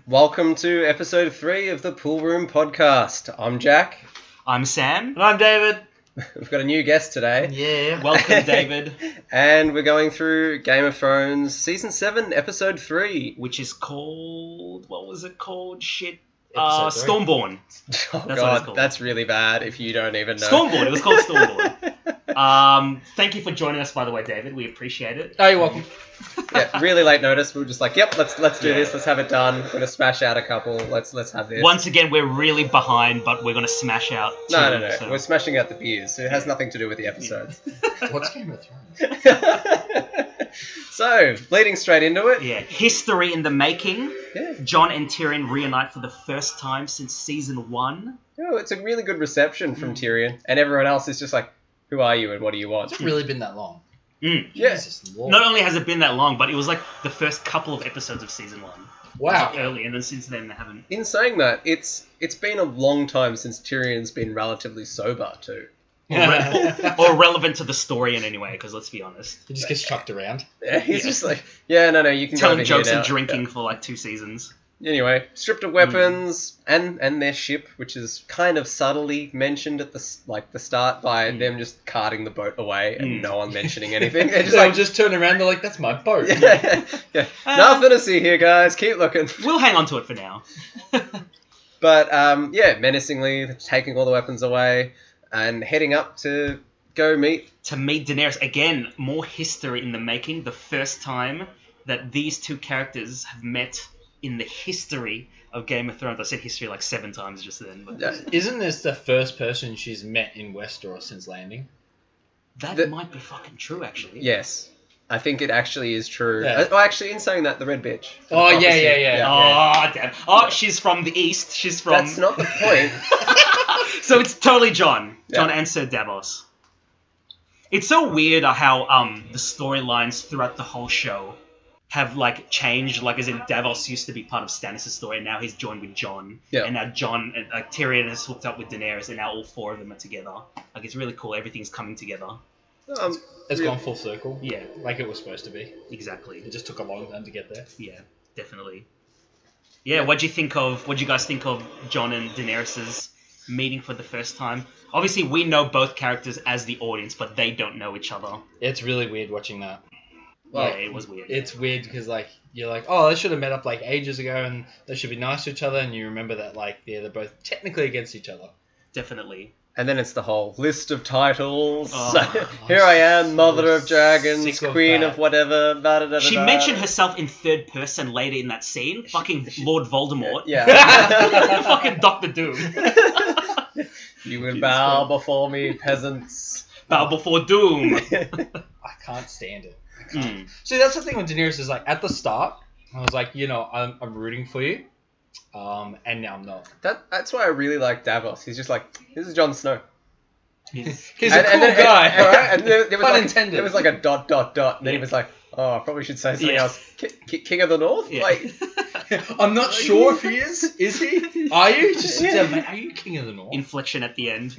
Welcome to episode 3 of the Pool Room Podcast. I'm Jack. I'm Sam. And I'm David. We've got a new guest today. Yeah. Welcome, David. And we're going through Game of Thrones Season 7, Episode 3. Which is called... What was it called? Shit. Episode 3. Stormborn. Oh That's what it's god, called. that's really bad if you don't even know. Stormborn. It was called Stormborn. Thank you for joining us, by the way, David. We appreciate it. Oh, you're welcome. Yeah, really late notice. We were just like, yep, let's do this. Let's have it done. We're gonna smash out a couple. Let's have this. Once again, we're really behind, but we're going to smash out two. No. So. We're smashing out the beers. It has nothing to do with the episodes. What's Game of Thrones? So, leading straight into it. Yeah, history in the making. Yeah. Jon and Tyrion reunite for the first time since season 1. Oh, it's a really good reception from Tyrion, and everyone else is just like, "Who are you and what do you want?" It's really been that long. Mm. Yeah. Jesus Lord. Not only has it been that long, but it was like the first couple of episodes of season 1. Wow. Like early, and then since then they haven't. In saying that, it's been a long time since Tyrion's been relatively sober too. Or relevant to the story in any way, because let's be honest. He just gets chucked around. Yeah, he's just like, yeah, no, you can Telling go over jokes here now. and drinking for like 2 seasons. Yeah. Anyway, stripped of weapons and their ship, which is kind of subtly mentioned at the start by them just carting the boat away and no one mentioning anything. They're just They'll like, just turn around, they're like, that's my boat. yeah. Nothing to see here, guys. Keep looking. We'll hang on to it for now. But menacingly taking all the weapons away and heading up to go meet. To meet Daenerys. Again, more history in the making. The first time that these two characters have met in the history of Game of Thrones. I said history like 7 times just then. But Isn't this the first person she's met in Westeros since landing? that might be fucking true, actually. Yes. I think it actually is true. Yeah. Actually, in saying that, the red bitch. Oh, yeah. Oh, damn. Oh, she's from the east. She's from... That's not the point. So it's totally Jon. Jon Yeah. and Sir Davos. It's so weird how the storylines throughout the whole show have like changed. Like, as in Davos used to be part of Stannis' story, and now he's joined with Jon. Yeah. And now Jon and Tyrion has hooked up with Daenerys, and now all 4 of them are together. Like, it's really cool. Everything's coming together. It's gone full circle. Yeah, Like it was supposed to be. exactly. It just took a long time to get there. Yeah, definitely. Yeah, what'd you guys think of Jon and Daenerys' meeting for the first time? Obviously, we know both characters as the audience, but they don't know each other. It's really weird watching that. Well, yeah, it was weird. It's weird because, like, you're like, oh, they should have met up, like, ages ago and they should be nice to each other, and you remember that, like, yeah, they're both technically against each other. Definitely. And then it's the whole list of titles. Oh, Here I am, Mother of Dragons, sick of Queen that. of whatever. She mentioned herself in third person later in that scene. Fucking Lord Voldemort. Yeah. Fucking Doctor Doom. You will bow before me, peasants. Bow before Doom. I can't stand it. Mm. See, that's the thing with Daenerys is, like, at the start, I was like, you know, I'm rooting for you. And now I'm not. That's why I really like Davos. He's just like, this is Jon Snow. He's a cool guy. And there was Pun like, intended. There was like a ... And then he Yeah. was like, oh, I probably should say something Yeah. else. King of the North? Yeah. Like, I'm not sure if he is. Is he? Are you? Just sit down, mate. Are you King of the North? Inflection at the end.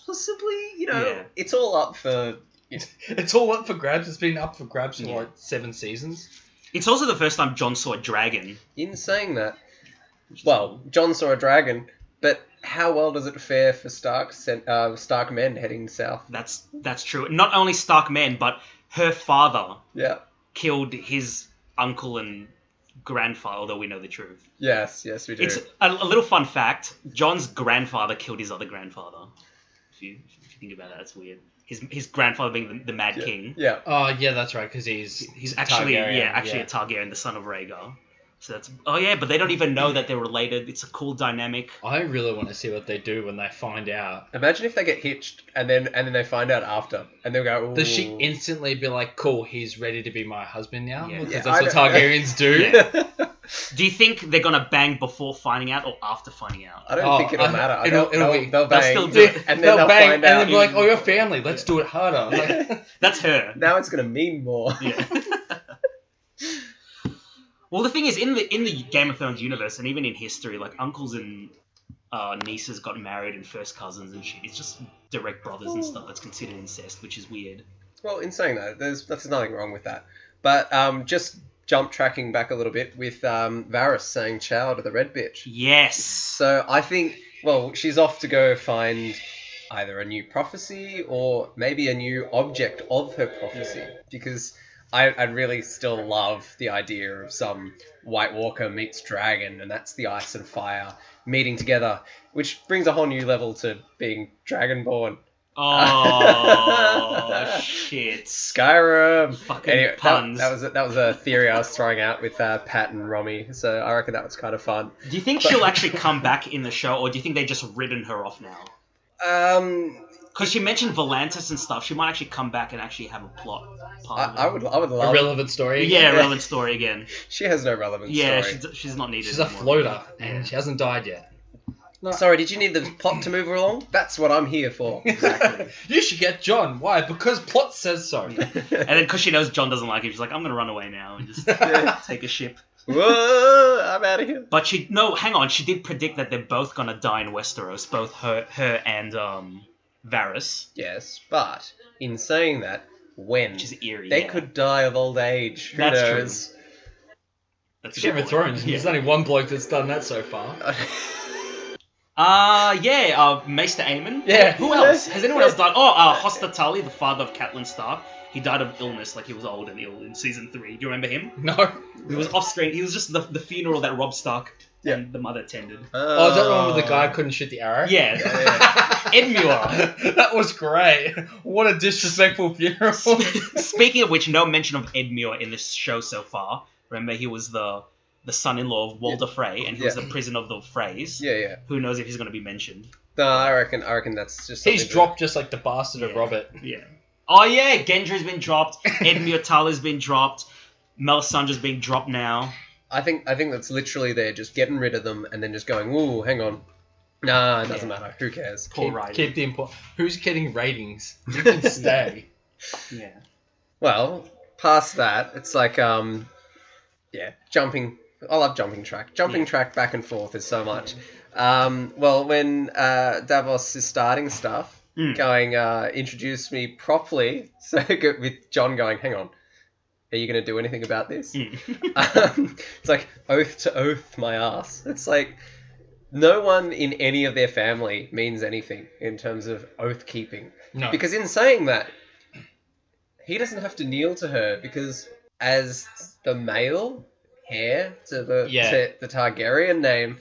possibly, Yeah. it's all up for... It's all up for grabs. It's been up for grabs for, Yeah. like, 7 seasons. It's also the first time Jon saw a dragon. In saying that, well, Jon saw a dragon, but how well does it fare for Stark men heading south? That's true. Not only Stark men, but her father Yeah. killed his uncle and grandfather, although we know the truth. Yes, we do. It's a little fun fact. Jon's grandfather killed his other grandfather. If you think about that, that's weird. His grandfather being the Mad King. Yeah. Oh, yeah, that's right, because He's actually Targaryen, a Targaryen, the son of Rhaegar. So that's but they don't even know that they're related. It's a cool dynamic. I really want to see what they do when they find out. Imagine if they get hitched and then they find out after and they'll go, ooh. Does she instantly be like, cool, he's ready to be my husband now? Yeah. Because Yeah, that's what Targaryens do. Yeah. Do you think they're gonna bang before finding out or after finding out? I don't think it'll matter. They'll bang. still do it. And then they'll bang, find and out. they'll be like, oh, your family, let's do it harder. Like, That's her. Now it's going to mean more. Yeah. Well, the thing is, in the Game of Thrones universe, and even in history, like uncles and nieces got married and first cousins and shit. It's just direct brothers and stuff. That's considered incest, which is weird. Well, in saying that, there's nothing wrong with that. But just jump tracking back a little bit with Varys saying ciao to the red bitch. Yes. So I think, well, she's off to go find either a new prophecy or maybe a new object of her prophecy. Because I really still love the idea of some White Walker meets dragon, and that's the ice and fire meeting together, which brings a whole new level to being dragonborn. Oh, shit. Skyrim. Fucking Anyway, puns. that was a theory I was throwing out with Pat and Romy, so I reckon that was kind of fun. Do you think she'll actually come back in the show, or do you think they just written her off now? Because she mentioned Volantis and stuff. She might actually come back and actually have a plot part of it. I would love A relevant story. Yeah, relevant story again. She has no relevant Yeah, story. she's not needed She's a anymore. floater, and she hasn't died yet. Sorry, did you need the plot to move along? That's what I'm here for. Exactly. You should get John. Why? Because plot says so. And then because she knows John doesn't like him, she's like, I'm going to run away now and just take a ship. Whoa, I'm out of here. But hang on, she did predict that they're both going to die in Westeros, both her and Varys. Yes, but in saying that, when? Which is eerie, They yeah. could die of old age. Who That's true. knows? That's a Game good of point. Thrones. Yeah. There's only one bloke that's done that so far. Maester Aemon. Yeah. Who else? Has anyone else died? Oh, Hoster Tully, the father of Catelyn Stark. He died of illness, like he was old and ill in season 3. Do you remember him? No. He was off screen. He was just the funeral that Robb Stark Yeah. and the mother attended. Oh, is that the one where the guy couldn't shoot the arrow? Yeah. Edmure. That was great. What a disrespectful funeral. Speaking of which, no mention of Edmure in this show so far. Remember, he was the son-in-law of Walder Frey, and he was the prison of the Freys. Yeah. Who knows if he's going to be mentioned? No, I reckon that's just. He's something dropped just like the bastard of Robert. Yeah. Oh yeah, Gendry's been dropped. Edmure Tully's been dropped. Melisandre's being dropped now. I think that's literally they're just getting rid of them and then just going, ooh, hang on. Nah, it doesn't matter. Who cares? Poor writing. Keep the important. Who's getting ratings? You can stay. Yeah. Well, past that, it's like jumping. I love jumping track. Jumping track back and forth is so much. Well, when Davos is starting stuff, going, introduce me properly, so with John going, hang on, are you going to do anything about this? It's like, oath to oath, my ass. It's like, no one in any of their family means anything in terms of oath keeping. No. Because in saying that, he doesn't have to kneel to her, because as the male heir to the Targaryen name,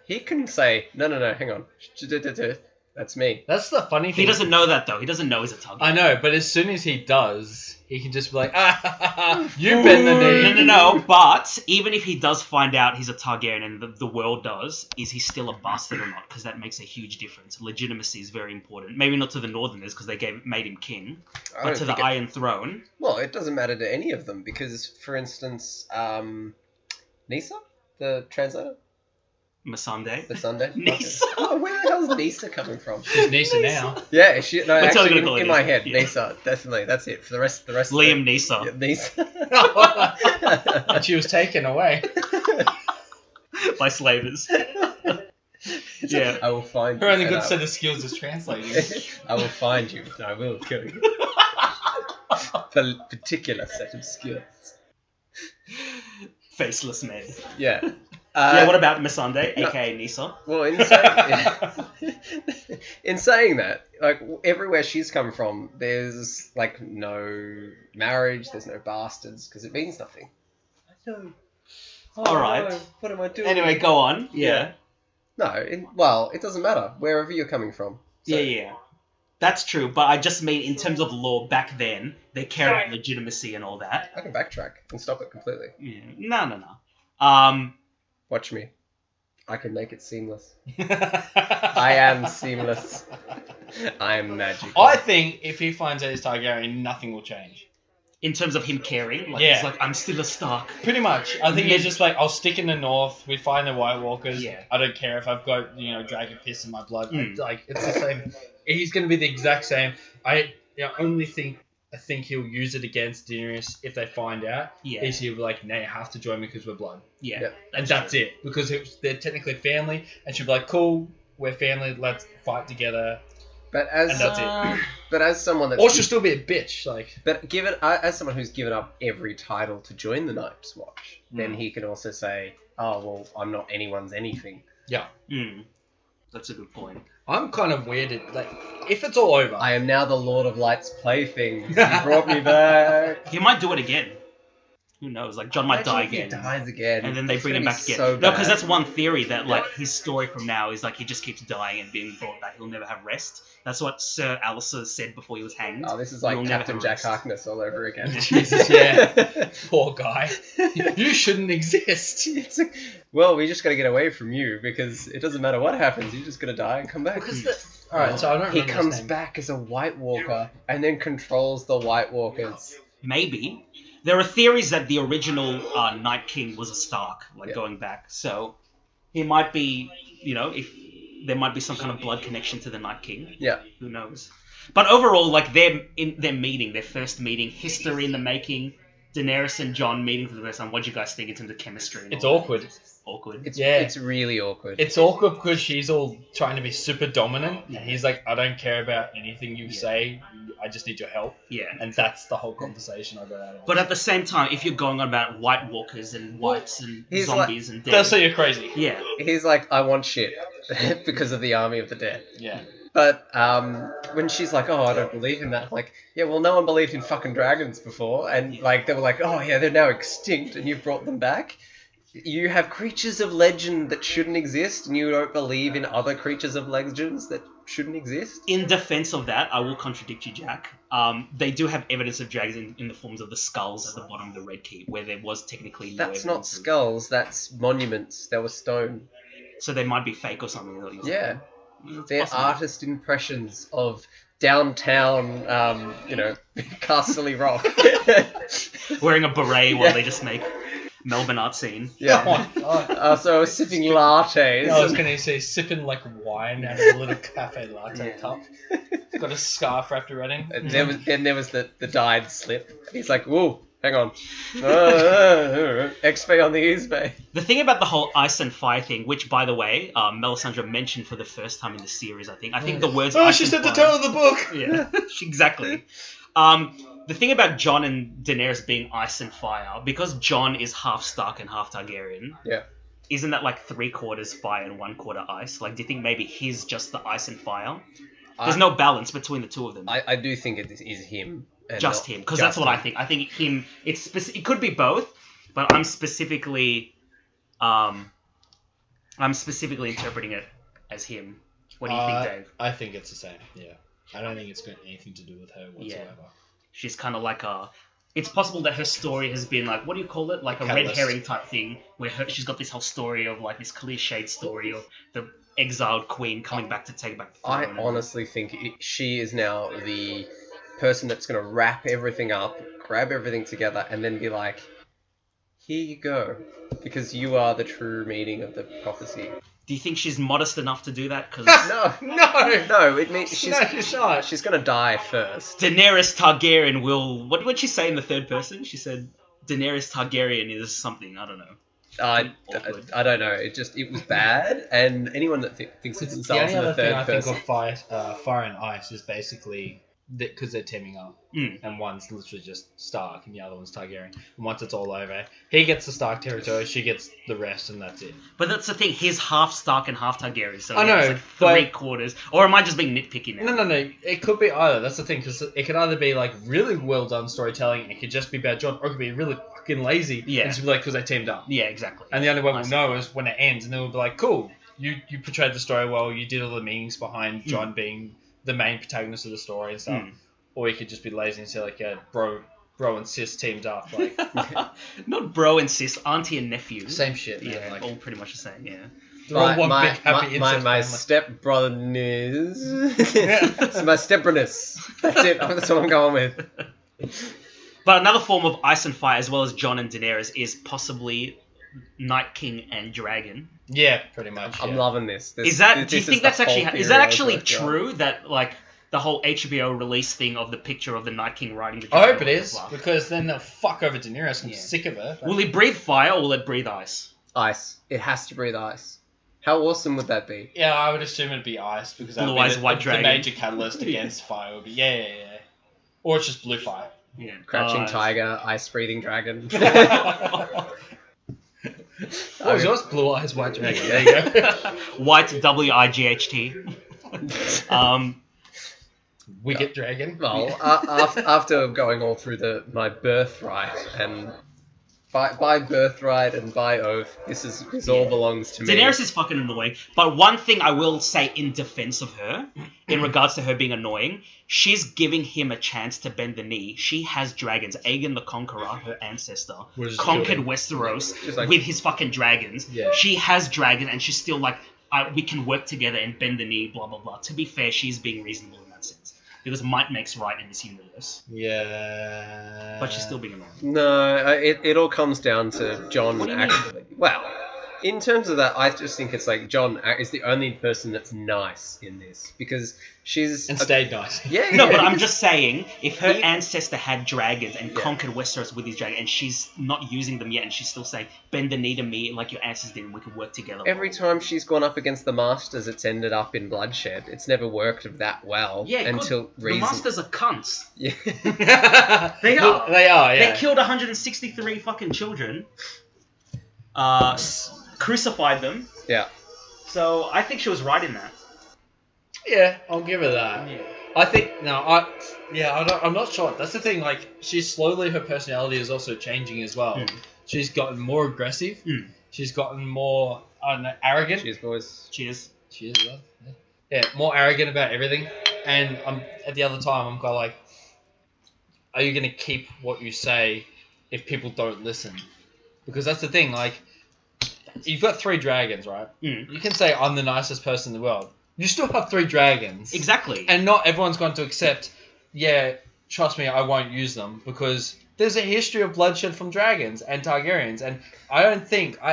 he can say, no, hang on, that's me. That's the funny thing. He doesn't know that though. He doesn't know he's a Targaryen. I know, but as soon as he does, he can just be like, you bend the knee. No. But even if he does find out he's a Targaryen and the world does, is he still a bastard or not? Because that makes a huge difference. Legitimacy is very important. Maybe not to the Northerners because they made him king, but to the Iron Throne. Well, it doesn't matter to any of them because, for instance, Nisa, the translator. Missandei. Nisa. Oh, where the hell's Nisa coming from? She's Nisa now. Yeah, That's actually, in in my head, Nisa, definitely. That's it. For the rest Liam Nisa. Yeah, Nisa. And she was taken away. By slavers. Yeah. I will find you. Her only good set of skills is translating. I will find you. And I will kill you. The particular set of skills. Faceless men. Yeah. What about Missandei, aka Nisa? Well, in saying that, like, everywhere she's come from, there's, like, no marriage, there's no bastards, because it means nothing. I know. Alright. No, what am I doing? Anyway, go on. Yeah. No, it doesn't matter, wherever you're coming from. So, Yeah. That's true, but I just mean in terms of law back then, they care about legitimacy and all that. I can backtrack and stop it completely. Yeah. No. Watch me. I can make it seamless. I am seamless. I am magical. I think if he finds out he's Targaryen, nothing will change. In terms of him caring, like Yeah. he's like, I'm still a Stark. Pretty much. I think he's just like, I'll stick in the north. We find the White Walkers. Yeah. I don't care if I've got, dragon piss in my blood. Like, it's the same. He's going to be the exact same. I think he'll use it against Daenerys if they find out. Yeah. Is he'll be like, no, you have to join me because we're blood. Yeah. Yeah. And that's it. Because they're technically family. And she'll be like, cool, we're family. Let's fight together. But as And that's it. But as someone that's Or she'll still be a bitch. Like, but as someone who's given up every title to join the Night's Watch, then he can also say, "Oh well, I'm not anyone's anything." yeah. That's a good point. I'm kind of weirded. Like, if it's all over, I am now the Lord of Light's plaything. You brought me back. He might do it again. Who knows? Like, John might die Imagine if again. He dies again. And then they bring him back again. So No, because bad. that's one theory that, like, his story from now is, like, he just keeps dying and being brought back. He'll never have rest. That's what Sir Alistair said before he was hanged. Oh, this is like He'll never Captain have Jack rest. Harkness all over again. Jesus, yeah. Poor guy. You shouldn't exist. It's like, well, we just got to get away from you because it doesn't matter what happens. You're just going to die and come back. All right, so I don't He remember comes his name. back as a White Walker and then controls the White Walkers. Maybe. There are theories that the original Night King was a Stark, like, going back. So, he might be, you know, if there might be some kind of blood connection to the Night King. Yeah. Who knows? But overall, like, their first meeting, history in the making, Daenerys and Jon meeting for the first time. What do you guys think in terms of chemistry? And It's all awkward. that? Awkward. It's really awkward. It's awkward because she's all trying to be super dominant, and he's like, I don't care about anything you say, I just need your help. Yeah. And that's the whole conversation I got out of it. But at the same time, if you're going on about White Walkers and Whites and He's zombies and dead, They'll say you're crazy. yeah. He's like, I want shit because of the army of the dead. Yeah. But when she's like, oh, I don't believe in that, I'm like, yeah, well, no one believed in fucking dragons before, and like they were like, oh yeah, they're now extinct, and you've brought them back. You have creatures of legend that shouldn't exist, and you don't believe in other creatures of legends that shouldn't exist? In defense of that, I will contradict you, Jack. They do have evidence of dragons in the forms of the skulls at the bottom of the Red Keep, where there was technically no That's not evidence of- skulls, that's monuments. They were stone. So they might be fake or something. Yeah. It's They're possible. artist impressions of downtown, Castle Rock. Wearing a beret while Yeah. they just make Melbourne art scene. Yeah. Oh my God. So I was sipping lattes. I was going to say sipping like wine out of a little cafe latte cup. Got a scarf wrapped around him. And then there was the dyed slip. He's like, whoa, hang on. XP on the East Bay. The thing about the whole ice and fire thing, which, by the way, Melisandre mentioned for the first time in the series, I think the words... Oh, ice she and said the fire- tale of the book. Yeah, exactly. The thing about Jon and Daenerys being ice and fire, because Jon is half Stark and half Targaryen, Yeah. isn't that like 3/4 fire and 1/4 ice? Like, do you think maybe he's just the ice and fire? There's no balance between the two of them. I do think it is him. And Just not- him, because just that's what I him. think. I think him. It could be both, but I'm specifically interpreting it as him. What do you think, Dave? I think it's the same, yeah. I don't think it's got anything to do with her whatsoever. She's kind of like a... It's possible that her story has been like, what do you call it? Like a red Catalyst. herring type thing, where she's got this whole story of like this cliched story of the exiled queen coming back to take back the I throne. honestly think she is now the person that's going to wrap everything up, grab everything together, and then be like, here you go. Because you are the true meaning of the prophecy. Do you think she's modest enough to do that? Because No. No! No, it means she's not. she's going to die first. Daenerys Targaryen will... What did she say in the third person? She said Daenerys Targaryen is something. I don't know. Awkward. I don't know. It was bad, and anyone that thinks of The themselves only in the other thing third I think person... of fire and ice is basically because they're teaming up, and one's literally just Stark and the other one's Targaryen. And once it's all over, he gets the Stark territory, she gets the rest, and that's it. But that's the thing. He's half Stark and half Targaryen. So I know, it's like but- 3/4. Or am I just being nitpicky now? No. It could be either. That's the thing, because it could either be like really well done storytelling, and it could just be about Jon, or it could be really fucking lazy. Yeah. And just be like, because they teamed up. Yeah, exactly. And the only way I we'll see. know is when it ends, and then we'll be like, cool, you portrayed the story well, you did all the meanings behind Jon being the main protagonist of the story and stuff. Or you could just be lazy and say like, yeah, bro and sis teamed up, like Not bro and sis, auntie and nephew. same shit. Man. Yeah, like, all pretty much the same. Yeah. they're all one big happy my incest family. stepbrotherness. It's my stepbrotherness. That's it. That's what I'm going with. But another form of ice and fire, as well as Jon and Daenerys, is possibly Night King and Dragon. Yeah, pretty much. I'm yeah. loving this. Do you think that's actually is that actually true? true? That like the whole HBO release thing of the picture of the Night King riding the I dragon? hope it is, because then they'll fuck over Daenerys. I'm Yeah. sick of her. Will he breathe fire or will it breathe ice? Ice. It has to breathe ice. How awesome would that be? Yeah, I would assume it'd be ice because that Blue would be Eyes White Dragon. the major catalyst against fire. Would be yeah. Or it's just blue fire. Yeah. Crouching tiger, ice-breathing dragon. What was yours? Blue Eyes White Dragon. There you go. White WIGHT. Wicket Dragon. Well, after going all through my birthright and by birthright and by oath, this all belongs to me. Daenerys is fucking annoying, but one thing I will say in defense of her, in regards to her being annoying, she's giving him a chance to bend the knee. She has dragons. Aegon the Conqueror, her ancestor, conquered Westeros with his fucking dragons. Yeah. She has dragons, and she's still like, we can work together and bend the knee, blah, blah, blah. To be fair, she's being reasonable in that sense. Because might makes right in this universe. Yeah. But she's still being annoying. No, it all comes down to Jon What do you actually. Well, in terms of that, I just think it's like Jon is the only person that's nice in this because she's And stayed nice. Yeah. No, but I'm just saying, if her ancestor had dragons and conquered Westeros with his dragons, and she's not using them yet, and she's still saying, bend the knee to me like your ancestors did, and we can work together. Every time she's gone up against the Masters, it's ended up in bloodshed. It's never worked that well until the Masters are cunts. Yeah. They are. They are, yeah. They killed 163 fucking children. Crucified them. Yeah. So I think she was right in that. Yeah, I'll give her that. Yeah. I think I'm not sure. That's the thing. Like, her personality is also changing as well. She's gotten more aggressive. She's gotten more arrogant. Cheers, boys. Cheers. Cheers, love. Yeah, more arrogant about everything. And at the other time, I'm kind of like, are you going to keep what you say if people don't listen? Because that's the thing. Like, you've got 3 dragons, right? You can say I'm the nicest person in the world. You still have 3 dragons. Exactly. And not everyone's going to accept, trust me, I won't use them, because there's a history of bloodshed from dragons and Targaryens, and I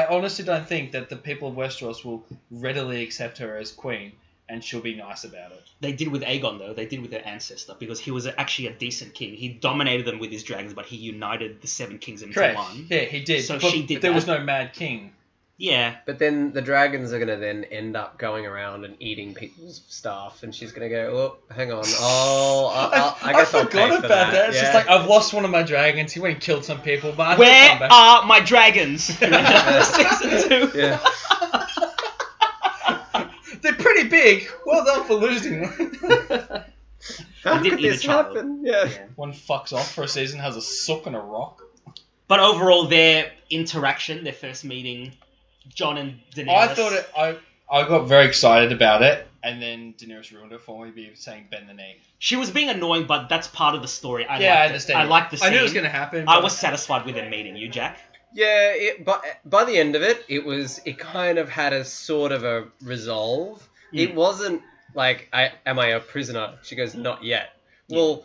honestly don't think that the people of Westeros will readily accept her as queen, and she'll be nice about it. They did with Aegon, though. They did with their ancestor, because he was actually a decent king. He dominated them with his dragons, but he united the 7 kings into Correct. one. Yeah, he did. So but she did there that. was no mad king. Yeah. But then the dragons are going to then end up going around and eating people's stuff, and she's going to go, oh, hang on, I guess I'll pay forgot for about that. It's Yeah. just like, I've lost one of my dragons. He went and killed some people, but Where come back. are my dragons? Season 2. Yeah. They're pretty big. Well done for losing one. How He did could eat a this child. happen? Yeah. One fucks off for a season, has a sook and a rock. But overall, their interaction, their first meeting, Jon and Daenerys. I thought I got very excited about it, and then Daenerys ruined it for me by saying bend the knee. She was being annoying, but that's part of the story. I understand. I liked the scene. I knew it was going to happen. I but- was satisfied with their meeting. You, Jack? Yeah, but by the end of it, it kind of had a sort of a resolve. It wasn't like, am I a prisoner? She goes, not yet. Well,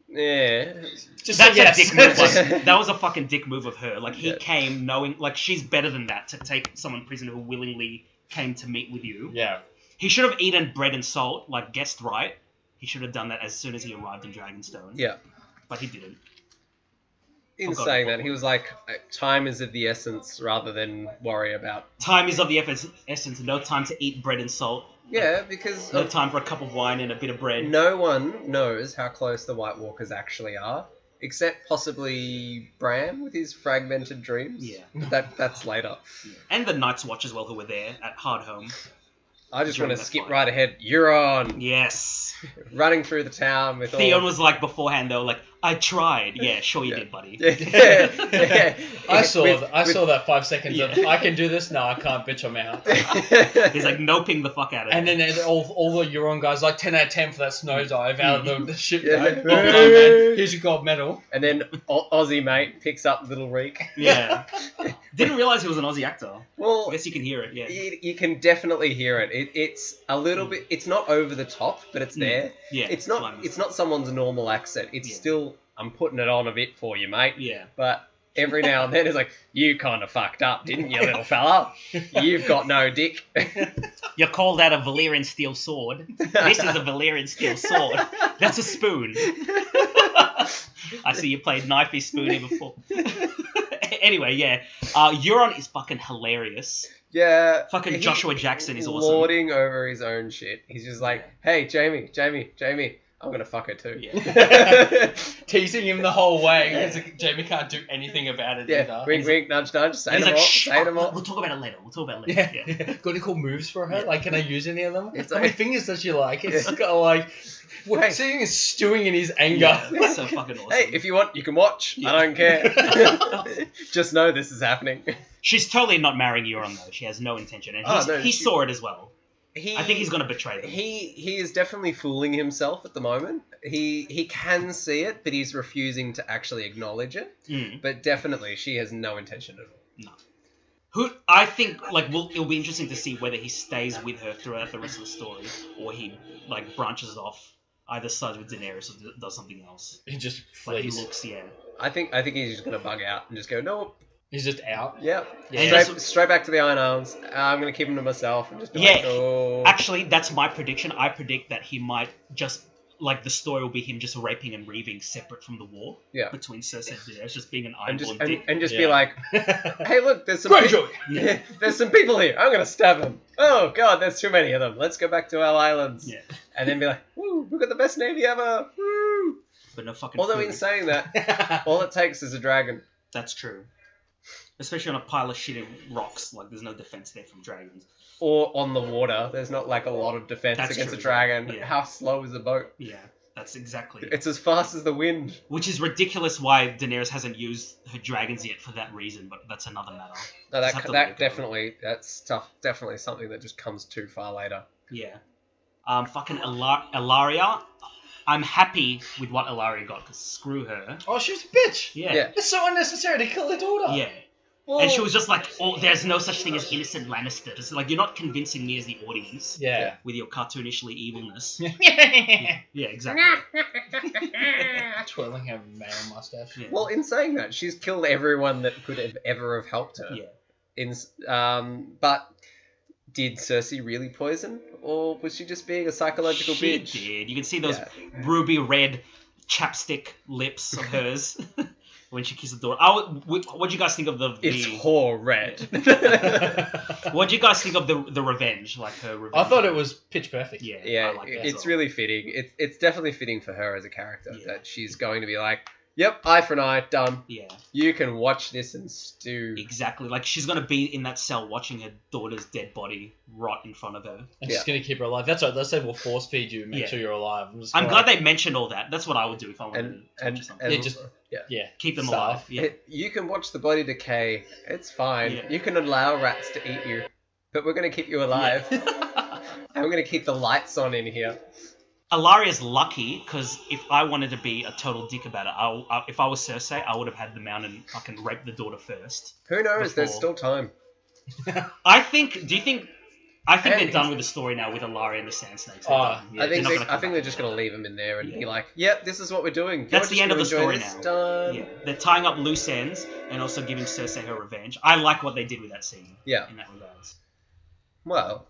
yeah. Just That's say yes. a dick move. That was a fucking dick move of her. Like, he came knowing, like, she's better than that to take someone prisoner who willingly came to meet with you. Yeah. He should have eaten bread and salt, like, guessed right. He should have done that as soon as he arrived in Dragonstone. Yeah. But he didn't. In saying that, he was like, time is of the essence rather than worry about... Time is of the essence. No time to eat bread and salt. Yeah, because... No time for a cup of wine and a bit of bread. No one knows how close the White Walkers actually are, except possibly Bran with his fragmented dreams. Yeah. But that's later. Yeah. And the Night's Watch as well, who were there at Hardhome. I just want to During that skip fight. right ahead. Euron! Yes. Running through the town with Theon all... was like beforehand, though, like, I tried. Yeah, sure you did, buddy. Yeah. I saw that 5 seconds of, I can do this? No, I can't, bitch, I'm out. He's like noping the fuck out of And it. then all the Euron guys, like 10 out of 10 for that snow dive out of the ship. Yeah. Well done, man. Here's your gold medal. And then Aussie mate picks up little Reek. Yeah. Didn't realise he was an Aussie actor. Well, I guess you can hear it, yeah. you can definitely hear it. It's a little bit. It's not over the top, but it's there. Yeah. It's not someone's normal accent. It's still. I'm putting it on a bit for you, mate. Yeah. But every now and then it's like, you kind of fucked up, didn't you, little fella? You've got no dick. You called that a Valyrian steel sword. This is a Valyrian steel sword. That's a spoon. I see you played knifey spoony before. Anyway, yeah. Euron is fucking hilarious. Yeah. Fucking Joshua Jackson is awesome. Lording over his own shit. He's just like, hey, Jamie, I'm gonna fuck her too. Yeah. Teasing him the whole way because Jamie can't do anything about it either. Wink, wink, nudge, nudge. Say He's them like, all. shh, Say them all. we'll talk about it later. Yeah. Got any cool moves for her? Yeah. Like, can I use any of them? It's How many like- fingers does she like? It's kind of like, Hey. seeing is stewing in his anger. Yeah, it's so fucking awesome. Hey, if you want, you can watch. Yeah. I don't care. Just know this is happening. She's totally not marrying Euron though. She has no intention, and he saw it as well. I think he's gonna betray them. He is definitely fooling himself at the moment. He can see it, but he's refusing to actually acknowledge it. But definitely, she has no intention at all. No. I think it'll be interesting to see whether he stays with her throughout the rest of the story, or he branches off, either sides with Daenerys or does something else. He just Like he flees. looks, yeah. I think he's just gonna bug out and just go, nope. He's just out. Yep. Yeah. Straight back to the Iron Arms. I'm gonna keep him to myself and just be like, oh. Actually, that's my prediction. I predict that he might just the story will be him just raping and reaving separate from the war. Yeah. Between Cersei and Daenerys, just being an and ironborn just dick. and just be like, hey, look, there's some Greyjoy! Yeah, there's some people here. I'm gonna stab them. Oh god, there's too many of them. Let's go back to our islands. Yeah. And then be like, woo, we've got the best navy ever. Woo. But no fucking. Although food. in saying that, all it takes is a dragon. That's true. Especially on a pile of shitty rocks, there's no defense there from dragons. Or on the water, there's not a lot of defense That's against true, a dragon. yeah. How slow is a boat? Yeah, that's exactly it. It's as fast as the wind. Which is ridiculous why Daenerys hasn't used her dragons yet for that reason, but that's another matter. No, Just have to let it go. that's tough. Definitely something that just comes too far later. Yeah. Fucking Ilaria. I'm happy with what Ilaria got, because screw her. Oh, she was a bitch. Yeah. It's so unnecessary to kill her daughter. Yeah. Well, And she was just like, oh, there's no such thing as innocent Lannisters. You're not convincing me as the audience Yeah. with your cartoonishly evilness. Yeah. Yeah, exactly. Twirling her male mustache. Yeah. Well, in saying that, she's killed everyone that could have ever have helped her. Yeah. But did Cersei really poison, or was she just being a psychological She bitch? did. You can see those ruby red chapstick lips of hers when she kissed the daughter. What do you guys think of the? It's whore red. What do you guys think of the revenge? Her revenge. I thought it was pitch perfect. Yeah, Yeah, I like that as it's well. really fitting. It's definitely fitting for her as a character Yeah. that she's going to be like, yep, eye for an eye, done. Yeah, You can watch this and stew. exactly. She's gonna be in that cell watching her daughter's dead body rot in front of her. And she's going to keep her alive. That's right. They said we'll force feed you and make Yeah. sure you're alive. I'm glad they mentioned all that. That's what I would do if I wanted to And touch something. Yeah. Keep them Starve. alive. Yeah. You can watch the body decay. It's fine. Yeah. You can allow rats to eat you, but we're going to keep you alive. And we're going to keep the lights on in here. Ilaria's lucky, because if I wanted to be a total dick about it, if I was Cersei, I would have had the mountain fucking rape the daughter first. Who knows? There's Before. still time. I think they're done with the story now with Ilaria and the Sand Snakes. They're done. Yeah, I think they're not gonna come they're back. just going to leave them in there and Yeah. be like, yep, this is what we're doing. That's the end of the story this. now. Done. Yeah, they're tying up loose ends and also giving Cersei her revenge. I like what they did with that scene. Yeah. In that regards. Well,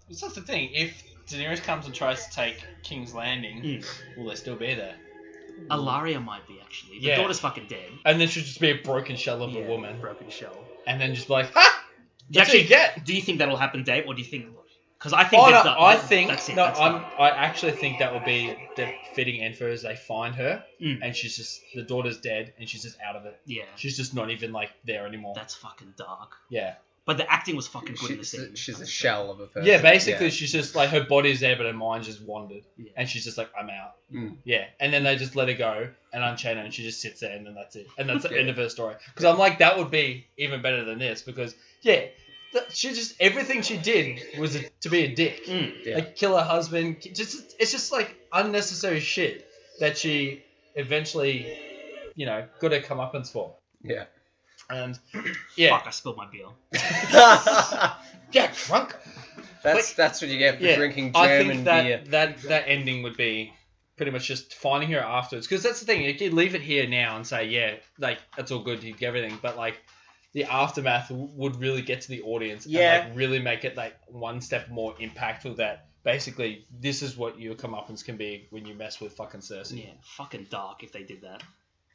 That's the thing. If Daenerys comes and tries to take King's Landing, will they still be there? Ilaria might be actually. The Yeah. daughter's fucking dead. And then she'll just be a broken shell of Yeah, a woman. broken shell. And then just be like, ha! Do you That's what you get. Do you think that'll happen, Dave, or do you think? Because I think. Oh, they've no, done- I think that's it. no. That's done. I actually think that would be the fitting end for her. Is they find her and she's just the daughter's dead and she's just out of it. Yeah. She's just not even there anymore. That's fucking dark. Yeah. But the acting was fucking good in the scene. she's a shell of a person. Yeah, basically she's just her body's there, but her mind just wandered, Yeah. and she's just like, I'm out. Mm. Yeah, and then they just let her go and unchain her, and she just sits there, and then that's it, and that's the Yeah. end of her story. Because I'm like, that would be even better than this, because she just everything she did was to be a dick, Yeah. like kill her husband. It's just like unnecessary shit that she eventually, got her comeuppance for. Yeah. And yeah, Fuck, I spilled my beer. yeah, drunk. That's what you get for drinking I German think that, beer. that ending would be pretty much just finding her afterwards. Because that's the thing. You could leave it here now and say, that's all good. You get everything. But, the aftermath would really get to the audience and, really make it, one step more impactful that basically this is what your comeuppance can be when you mess with fucking Cersei. Yeah, fucking dark if they did that.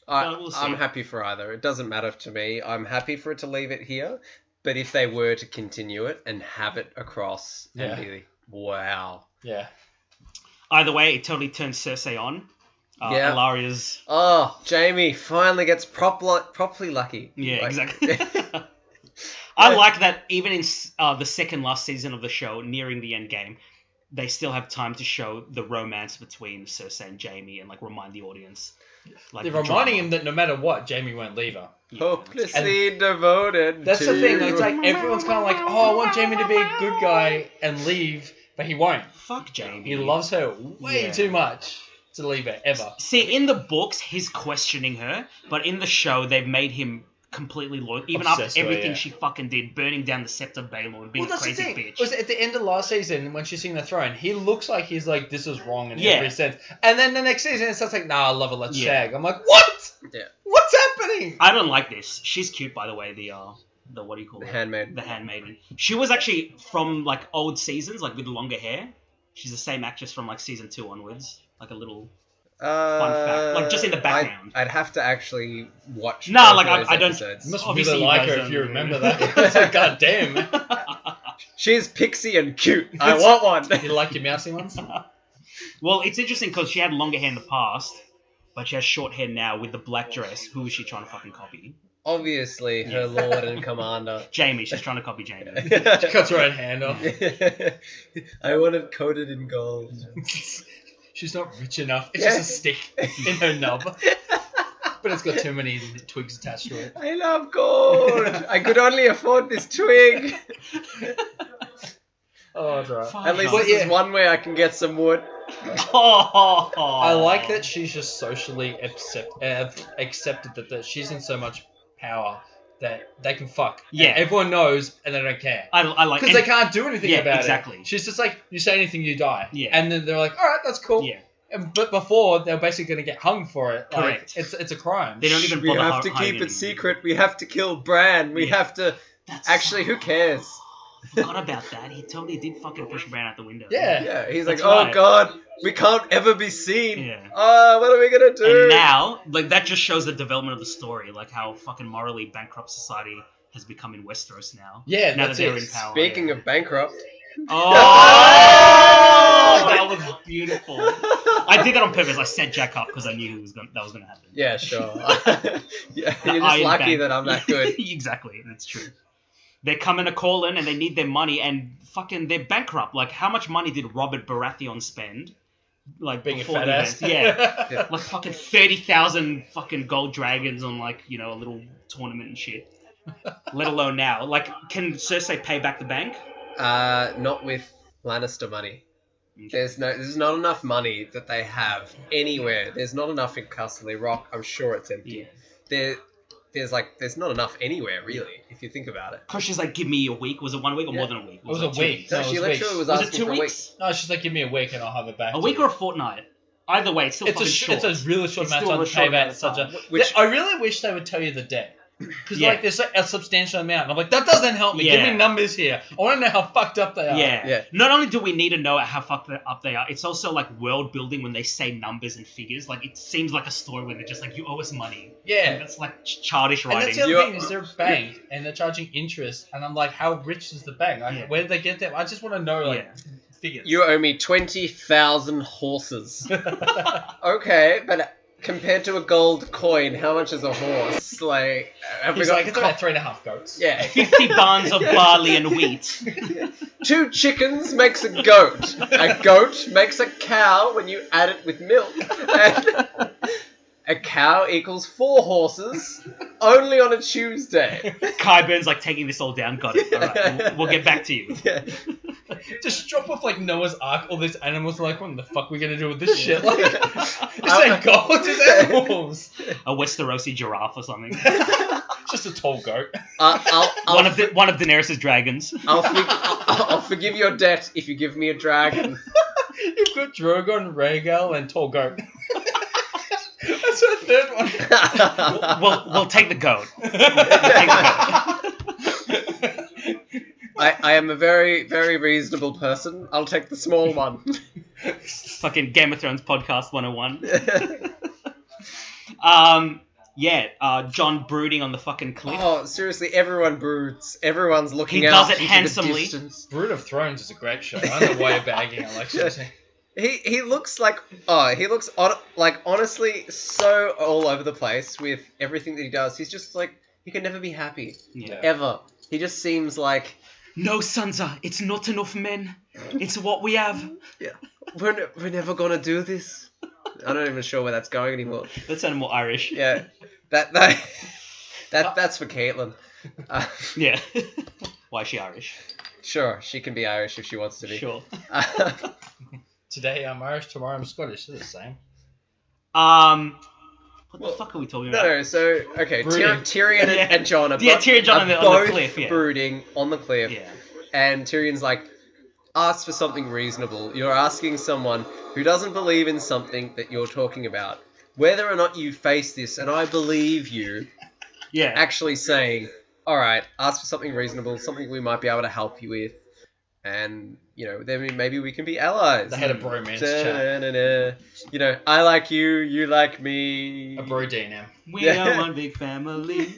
I, We'll see. I'm happy for either. It doesn't matter to me. I'm happy for it to leave it here. But if they were to continue it and have it across, and be wow. Yeah. Either way, it totally turns Cersei on. Ilaria's... Oh, Jaime finally gets properly lucky. Yeah, exactly. I like that even in the second last season of the show, nearing the end game, they still have time to show the romance between Cersei and Jaime and like remind the audience. Like, they're reminding him that no matter what, Jaime won't leave her. Hopelessly devoted. That's the thing. It's like everyone's kind of like, oh, I want Jaime to be a good guy and leave, but he won't. Fuck Jaime. He loves her way too much to leave her ever. See, in the books, he's questioning her, but in the show, they've made him completely loyal, even Obsessed after with her, everything she fucking did, burning down the Scepter of Baelor and being a crazy bitch. Was at the end of last season when she's sitting on the throne, he looks like he's like, this is wrong in every sense. And then the next season, it's just like, nah, I love her, let's shag. I'm like, what? Yeah. What's happening? I don't like this. She's cute, by the way. The what do you call it? Handmaid. The handmaiden. She was actually from like old seasons, like with longer hair. She's the same actress from like season 2 onwards. Like a little fun fact, like just in the background. I'd have to actually watch. Nah, like I don't. Episodes. You must Obviously really like you her guys if you don't. remember that. It's like, god damn. She's pixie and cute. I want one. You like your mousy ones? Well, it's interesting because she had longer hair in the past, but she has short hair now with the black dress. Who is she trying to fucking copy? Obviously, her lord and commander. Jaime. She's trying to copy Jaime. She cuts her own hand off. I want it coated in gold. She's not rich enough. It's just a stick in her nub. But it's got too many twigs attached to it. I love gold. I could only afford this twig. Oh, that's right. At least this is one way I can get some wood. I like that she's just socially accepted that she's in so much power that they can fuck. Yeah. And everyone knows and they don't care. I like Because they can't do anything about exactly. it. She's just like, you say anything, you die. Yeah. And then they're like, all right, that's cool. Yeah. But before, they're basically going to get hung for it. Correct. Like, it's a crime. They don't even We bother have to hiding keep it anything. secret. We have to kill Bran. We have to... Actually, who cares? Forgot about that. He totally did fucking push Bran out the window. Yeah. Yeah, he's That's like, oh right. god, we can't ever be seen. Yeah. What are we gonna do? And now, like, that just shows the development of the story, like how fucking morally bankrupt society has become in Westeros now. Yeah, now that's that they're it. in power. Speaking of bankrupt... Oh, that was beautiful. I did that on purpose. I set Jack up because I knew that was going to happen. Yeah, sure. Yeah, you're just Iron lucky Bank. that I'm that good. Exactly, that's true. They're coming to call in and they need their money and fucking they're bankrupt. Like, how much money did Robert Baratheon spend? Like, Being a before fat the ass. event? Yeah. Yeah. Like, fucking 30,000 fucking gold dragons on, like, you know, a little tournament and shit. Let alone now. Like, can Cersei pay back the bank? Not with Lannister money. There's not enough money that they have anywhere. There's not enough in Castle Rock. I'm sure it's empty. Yeah. There's not enough anywhere really, if you think about it. Because she's like, give me a week. Was it 1 week or more than a week? It was like a week. No, No, she it was literally weeks. was Was it asking 2 for a week. weeks? No, she's like, give me a week and I'll have it back. A week or a fortnight? Either way, it's still fucking short. It's a really short It's amount still of a time short to pay back amount of such a... time. Which- I really wish they would tell you the debt. Because Yeah. like there's like a substantial amount. And I'm like, that doesn't help me. Yeah. Give me numbers here. I want to know how fucked up they are. Yeah. Yeah. Not only do we need to know how fucked up they are, it's also like world building when they say numbers and figures. Like, it seems like a story where they're just like, you owe us money. Yeah. And that's like childish And writing. that's the other You're- thing is they're a bank and they're charging interest. And I'm like, how rich is the bank? Like, Yeah. where did they get that? I just want to know like figures. You owe me 20,000 horses. Okay, but compared to a gold coin, how much is a horse? Like, have we He's got like, it's about 3.5 goats. Yeah. 50 barns of barley and wheat. 2 chickens makes a goat. A goat makes a cow when you add it with milk. And a cow equals 4 horses only on a Tuesday. Qyburn's like taking this all down. Got it. All right. We'll get back to you. Yeah. Just drop off like Noah's Ark. All these animals are like, what the fuck are we gonna do with this shit? Like, this ain't gold, it's animals. A Westerosi giraffe or something. Just a tall goat. One of Daenerys' dragons. I'll forgive your debt if you give me a dragon. You've got Drogon, Rhaegal, and tall goat. That's our third one. We'll take the goat. I am a very, very reasonable person. I'll take the small one. Fucking Game of Thrones podcast 101. John brooding on the fucking cliff. Oh, seriously, everyone broods. Everyone's looking He out does it into handsomely. the distance. Brood of Thrones is a great show. I don't know why you're bagging on like seriously. He looks like honestly so all over the place with everything that he does. He's just like he can never be happy ever. He just seems like no, Sansa, it's not enough men. It's what we have. Yeah, we're never gonna do this. I'm not even sure where that's going anymore. That sounded more Irish. Yeah, that's for Caitlin. Yeah. Why is she Irish? Sure, she can be Irish if she wants to be. Sure. Today I'm Irish, tomorrow I'm Scottish. They're the same. What the fuck are we talking about? No, so okay, Tyrion and Jon are Tyrion and Jon both on the cliff, brooding on the cliff. Yeah. And Tyrion's like, ask for something reasonable. You're asking someone who doesn't believe in something that you're talking about. Whether or not you face this, and I believe you, actually saying, all right, ask for something reasonable, something we might be able to help you with, and, you know, then maybe we can be allies. They had a bromance chat. You know, I like you, you like me. A bro now. We are one big family.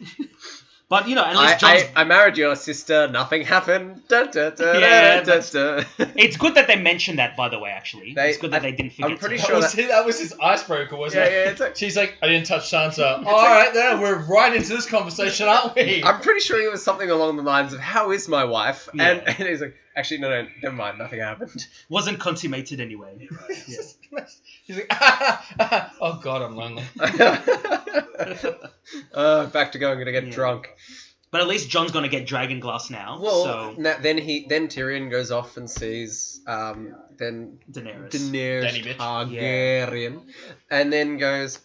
But, you know, at least Jon's... I married your sister, nothing happened. It's good that they mentioned that, by the way, actually. It's good that they didn't forget I'm pretty to. sure that was his icebreaker, wasn't it? Yeah, it's like... She's like, I didn't touch Sansa. Alright then, we're right into this conversation, aren't we? I'm pretty sure it was something along the lines of, how is my wife? Yeah. And he's like, actually, no, never mind, nothing happened. Wasn't consummated anyway. He's like, oh god, I'm lonely. Back to going to get drunk. But at least Jon's gonna get Dragonglass now. Well, so... then Tyrion goes off and sees Daenerys Targaryen, and then goes,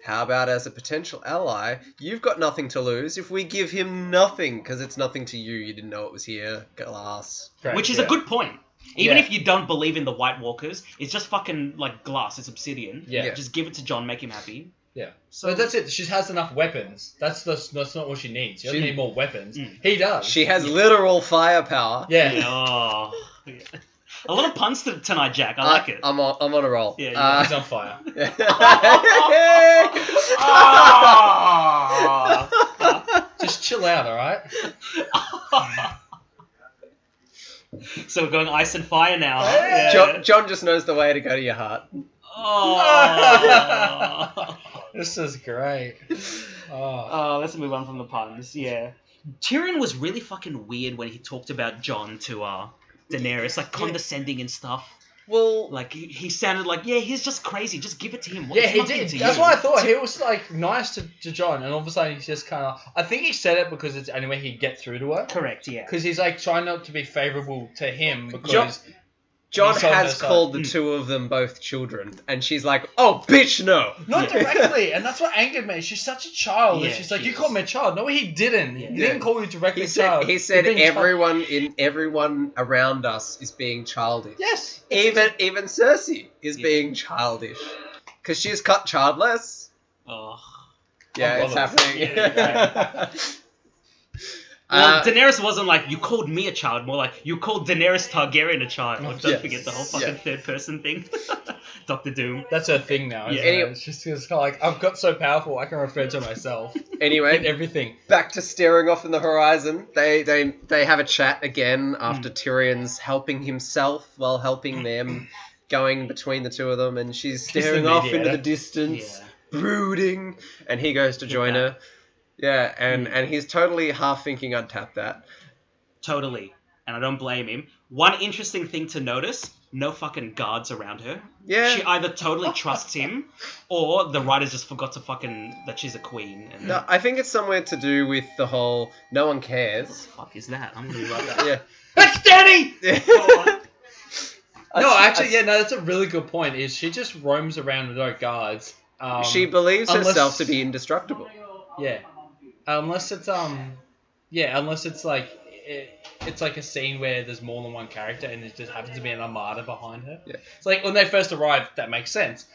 how about as a potential ally, you've got nothing to lose if we give him nothing, because it's nothing to you. You didn't know it was here. Glass. Right, which is a good point. Even if you don't believe in the White Walkers, it's just fucking like glass. It's obsidian. Yeah. Just give it to Jon, make him happy. Yeah. So that's it. She has enough weapons. That's not what she needs. She doesn't need more weapons. He does. She has literal firepower. Yeah. Oh. A lot of puns tonight, Jack. I like it. I'm on a roll. Yeah. He's on fire. Just chill out, all right? So we're going ice and fire now. Hey. Yeah. Jon just knows the way to go to your heart. Oh. This is great. Oh, let's move on from the puns. Yeah. Tyrion was really fucking weird when he talked about Jon to Daenerys, like condescending and stuff. Well, like he sounded like, he's just crazy. Just give it to him. Yeah, he did. That's what I thought. He was like nice to Jon, and all of a sudden he's just kind of. I think he said it because it's the only way he'd get through to her. Correct. Yeah. Because he's like trying not to be favorable to him because. Jon has called the two of them both children, and she's like, "Oh, bitch, no!" Not directly, and that's what angered me. She's such a child. Yeah, she's like, "You called me a child." No, he didn't. He didn't call you directly child. He said everyone around us is being childish. Yes. Even Cersei is being childish because she is cut childless. Oh. Yeah, it's happening. Well, Daenerys wasn't like, you called me a child, more like, you called Daenerys Targaryen a child. Don't forget the whole fucking third person thing. Dr. Doom. That's her thing now, isn't it? It's just kind of like, I've got so powerful, I can refer to myself. Anyway, everything. Back to staring off in the horizon. They have a chat again after Tyrion's helping himself while helping them, going between the two of them, and she's staring off into the distance, brooding, and he goes to join her. Yeah, and he's totally half thinking I'd tap that. Totally. And I don't blame him. One interesting thing to notice, no fucking guards around her. Yeah. She either totally trusts him, or the writers just forgot to that she's a queen. And no, I think it's somewhere to do with the whole, no one cares. What the fuck is that? I'm going to write that. Yeah. That's Danny! That's a really good point, is she just roams around with no guards. She believes herself to be indestructible. Yeah. Unless it's like it's like a scene where there's more than one character and there just happens to be an armada behind her. Yeah. It's like when they first arrived, that makes sense.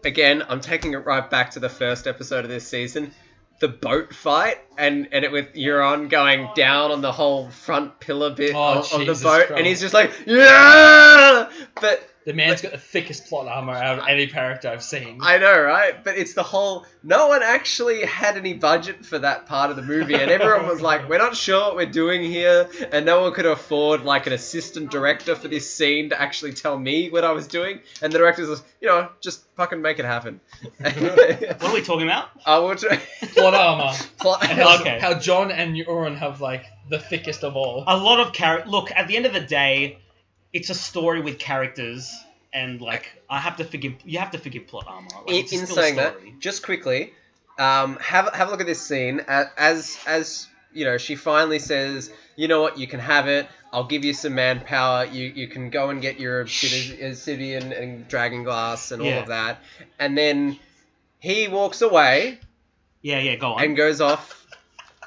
Again, I'm taking it right back to the first episode of this season. The boat fight and it with Euron going down on the whole front pillar bit of the boat, and he's just like, yeah! But The man's got the thickest plot armor out of any character I've seen. I know, right? But it's the whole... No one actually had any budget for that part of the movie, and everyone was like, we're not sure what we're doing here, and no one could afford, like, an assistant director for this scene to actually tell me what I was doing, and the director's just, just fucking make it happen. What are we talking about? Plot armor. Okay. How John and Euron have, like, the thickest of all. A lot of Look, at the end of the day, it's a story with characters, and like you have to forgive plot armor. Like, in saying that, just quickly, have a look at this scene as she finally says, you know what, you can have it. I'll give you some manpower. You can go and get your obsidian and dragon glass and all of that, and then he walks away. Yeah, go on. And goes off.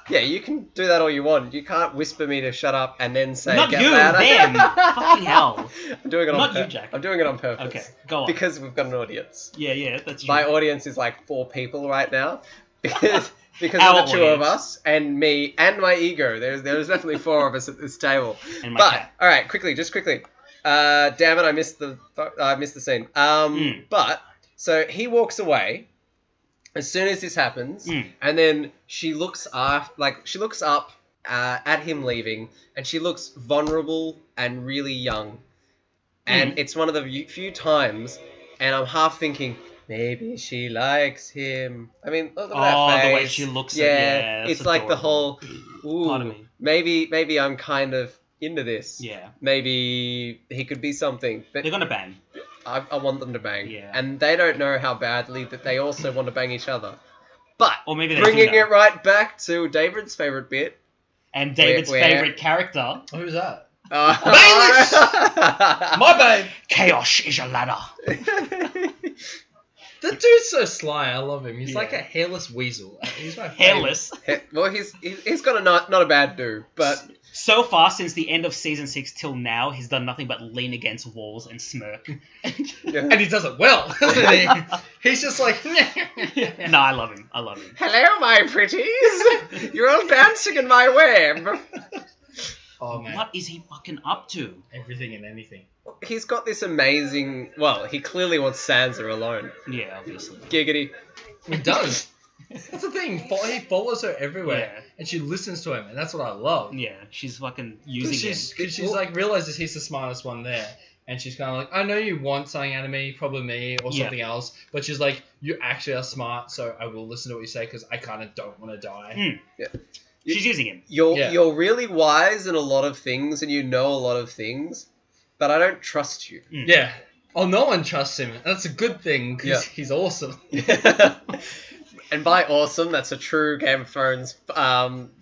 Yeah, you can do that all you want. You can't whisper me to shut up and then say, not get you, louder. them. Fucking hell. I'm doing it Not you, Jack. I'm doing it on purpose. Okay, go on. Because we've got an audience. Yeah, that's true. My audience is like 4 people right now. Because Our of the 2 of audience. us and me and my ego. There's definitely 4 of us at this table. And my cat. All right, quickly. Damn it, I missed the scene. But so he walks away. As soon as this happens, and then she looks up at him leaving, and she looks vulnerable and really young. And it's one of the few times, and I'm half thinking, maybe she likes him. I mean, look at that face. The way she looks at it's that's like the adorable. whole, Part of me. maybe I'm kind of into this. Yeah. Maybe he could be something. But They're gonna bang. I want them to bang. Yeah. And they don't know how badly that they also want to bang each other. But Or maybe they bringing do know. it right back to David's favourite bit. And David's favourite character. Who's that? Baelish! My babe! Chaos is a ladder. The dude's so sly. I love him. He's like a hairless weasel. He's my favorite. Hairless. Well, he's got a not a bad do, but So far, since the end of Season 6 till now, he's done nothing but lean against walls and smirk. And he does it well, doesn't he? He's just like... No, I love him. hello, my pretties. You're all dancing in my web. Oh, man. What is he fucking up to? Everything and anything. He's got this amazing... Well, he clearly wants Sansa alone. Yeah, obviously. Giggity. He does. That's the thing. He follows her everywhere, Yeah. and she listens to him, and that's what I love. Yeah, she's fucking using him. Because she's like realizes he's the smartest one there, and she's kind of like, I know you want something out of me, probably me or something else, but she's like, you actually are smart, so I will listen to what you say because I kind of don't want to die. Yeah. She's using him. You're really wise in a lot of things, and you know a lot of things, but I don't trust you. Yeah. Oh, no one trusts him. That's a good thing because he's awesome. And by awesome, that's a true Game of Thrones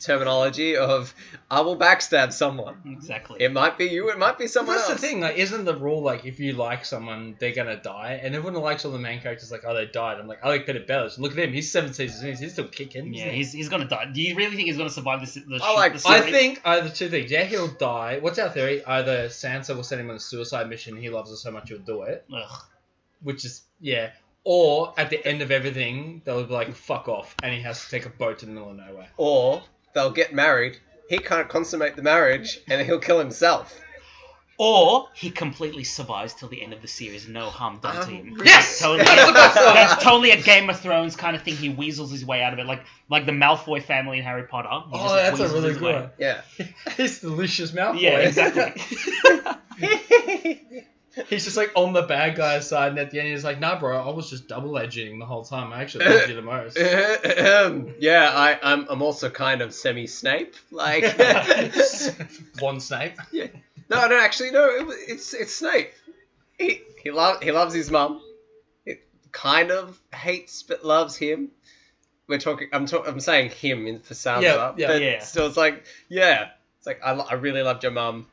terminology of I will backstab someone. Exactly. It might be you, it might be someone That's else. the thing, like, isn't the rule, like, if you like someone, they're gonna die? And everyone who likes all the main characters, like, oh, they died. I'm like, I like Peter Bellish. Look at him, he's 7 seasons in, he's still kicking. Yeah, he's gonna die. Do you really think he's gonna survive the series? I think either 2 things. Yeah, he'll die. What's our theory? Either Sansa will send him on a suicide mission, he loves her so much he'll do it. Ugh. Which is, yeah. Or, at the end of everything, they'll be like, fuck off, and he has to take a boat to the middle of nowhere. Or they'll get married, he can't consummate the marriage, and he'll kill himself. Or he completely survives till the end of the series, no harm done to him. Yes! That's totally a Game of Thrones kind of thing. He weasels his way out of it, like the Malfoy family in Harry Potter. He just That's a weasels really his good way. one. Yeah. He's delicious Malfoy. Yeah, exactly. He's just like on the bad guy's side, and at the end he's like, nah, bro, I was just double edging the whole time. I actually loved you the most. Yeah, I'm also kind of semi-Snape. Like, Blonde Snape. yeah. No, actually, no. It's Snape. He loves his mum. He kind of hates but loves him. I'm saying him for Sansa. But still, it's like, it's like I really loved your mum.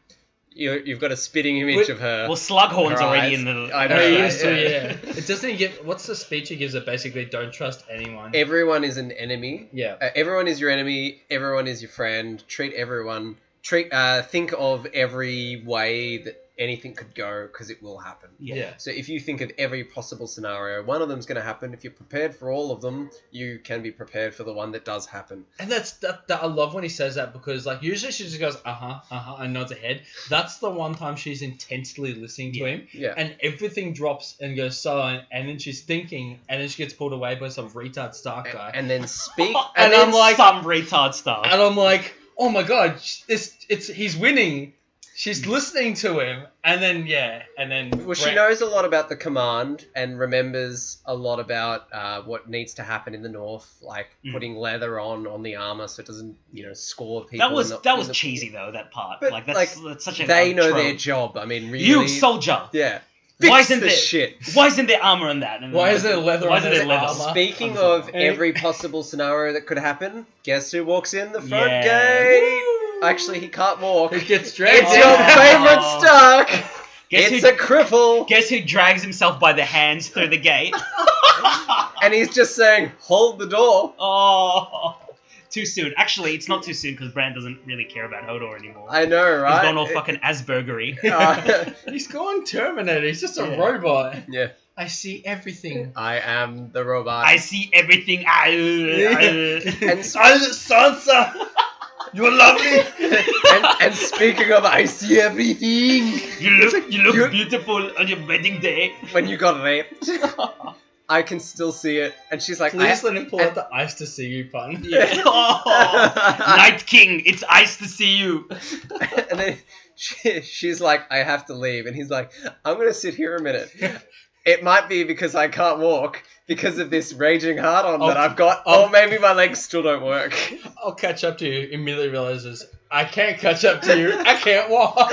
You've got a spitting image of her. Well, Slughorn's her already eyes. in the... I know. He used to, yeah. It doesn't he give... What's the speech he gives that basically don't trust anyone? Everyone is an enemy. Yeah. Everyone is your enemy. Everyone is your friend. Treat everyone think of every way that anything could go, because it will happen. Yeah. So if you think of every possible scenario, one of them's going to happen. If you're prepared for all of them, you can be prepared for the one that does happen. And that I love when he says that, because like usually she just goes and nods her head. That's the one time she's intensely listening to him. Yeah. And everything drops and goes silent, and then she's thinking, and then she gets pulled away by some retard Stark guy. And then speak. And I'm like, some retard stuff. and I'm like, oh my god, he's winning. She's listening to him, and then Well, she knows a lot about the command and remembers a lot about what needs to happen in the north, like putting leather on the armor so it doesn't, score people. That was cheesy though. That part, But, that's such a they know trope. their job. I mean, really. You soldier. Yeah. Why Fix isn't the there shit. Why isn't there armor on that? And Why is there leather Why on isn't there his leather? armor? Speaking of every possible scenario that could happen, guess who walks in the front Yeah. gate? Actually, he can't walk. He gets dragged. It's your favourite Stark. Guess It's who, a cripple. Guess who drags himself by the hands through the gate? And he's just saying, hold the door. Oh, too soon. Actually, it's not too soon because Bran doesn't really care about Hodor anymore. I know, right? He's gone all fucking Aspergery. He's gone Terminator. He's just a robot. Yeah. I see everything. I am the robot. I see everything. And Sansa, you're lovely. and speaking of I see everything, You look beautiful on your wedding day. when you got raped, I can still see it. And she's like, Please let him pull out the ice to see you pun. Yeah. Oh, Night King, it's ice to see you. And then she's like, I have to leave. And he's like, I'm going to sit here a minute. It might be because I can't walk because of this raging hard on that I've got. Or maybe my legs still don't work. I'll catch up to you. Immediately realizes I can't catch up to you. I can't walk.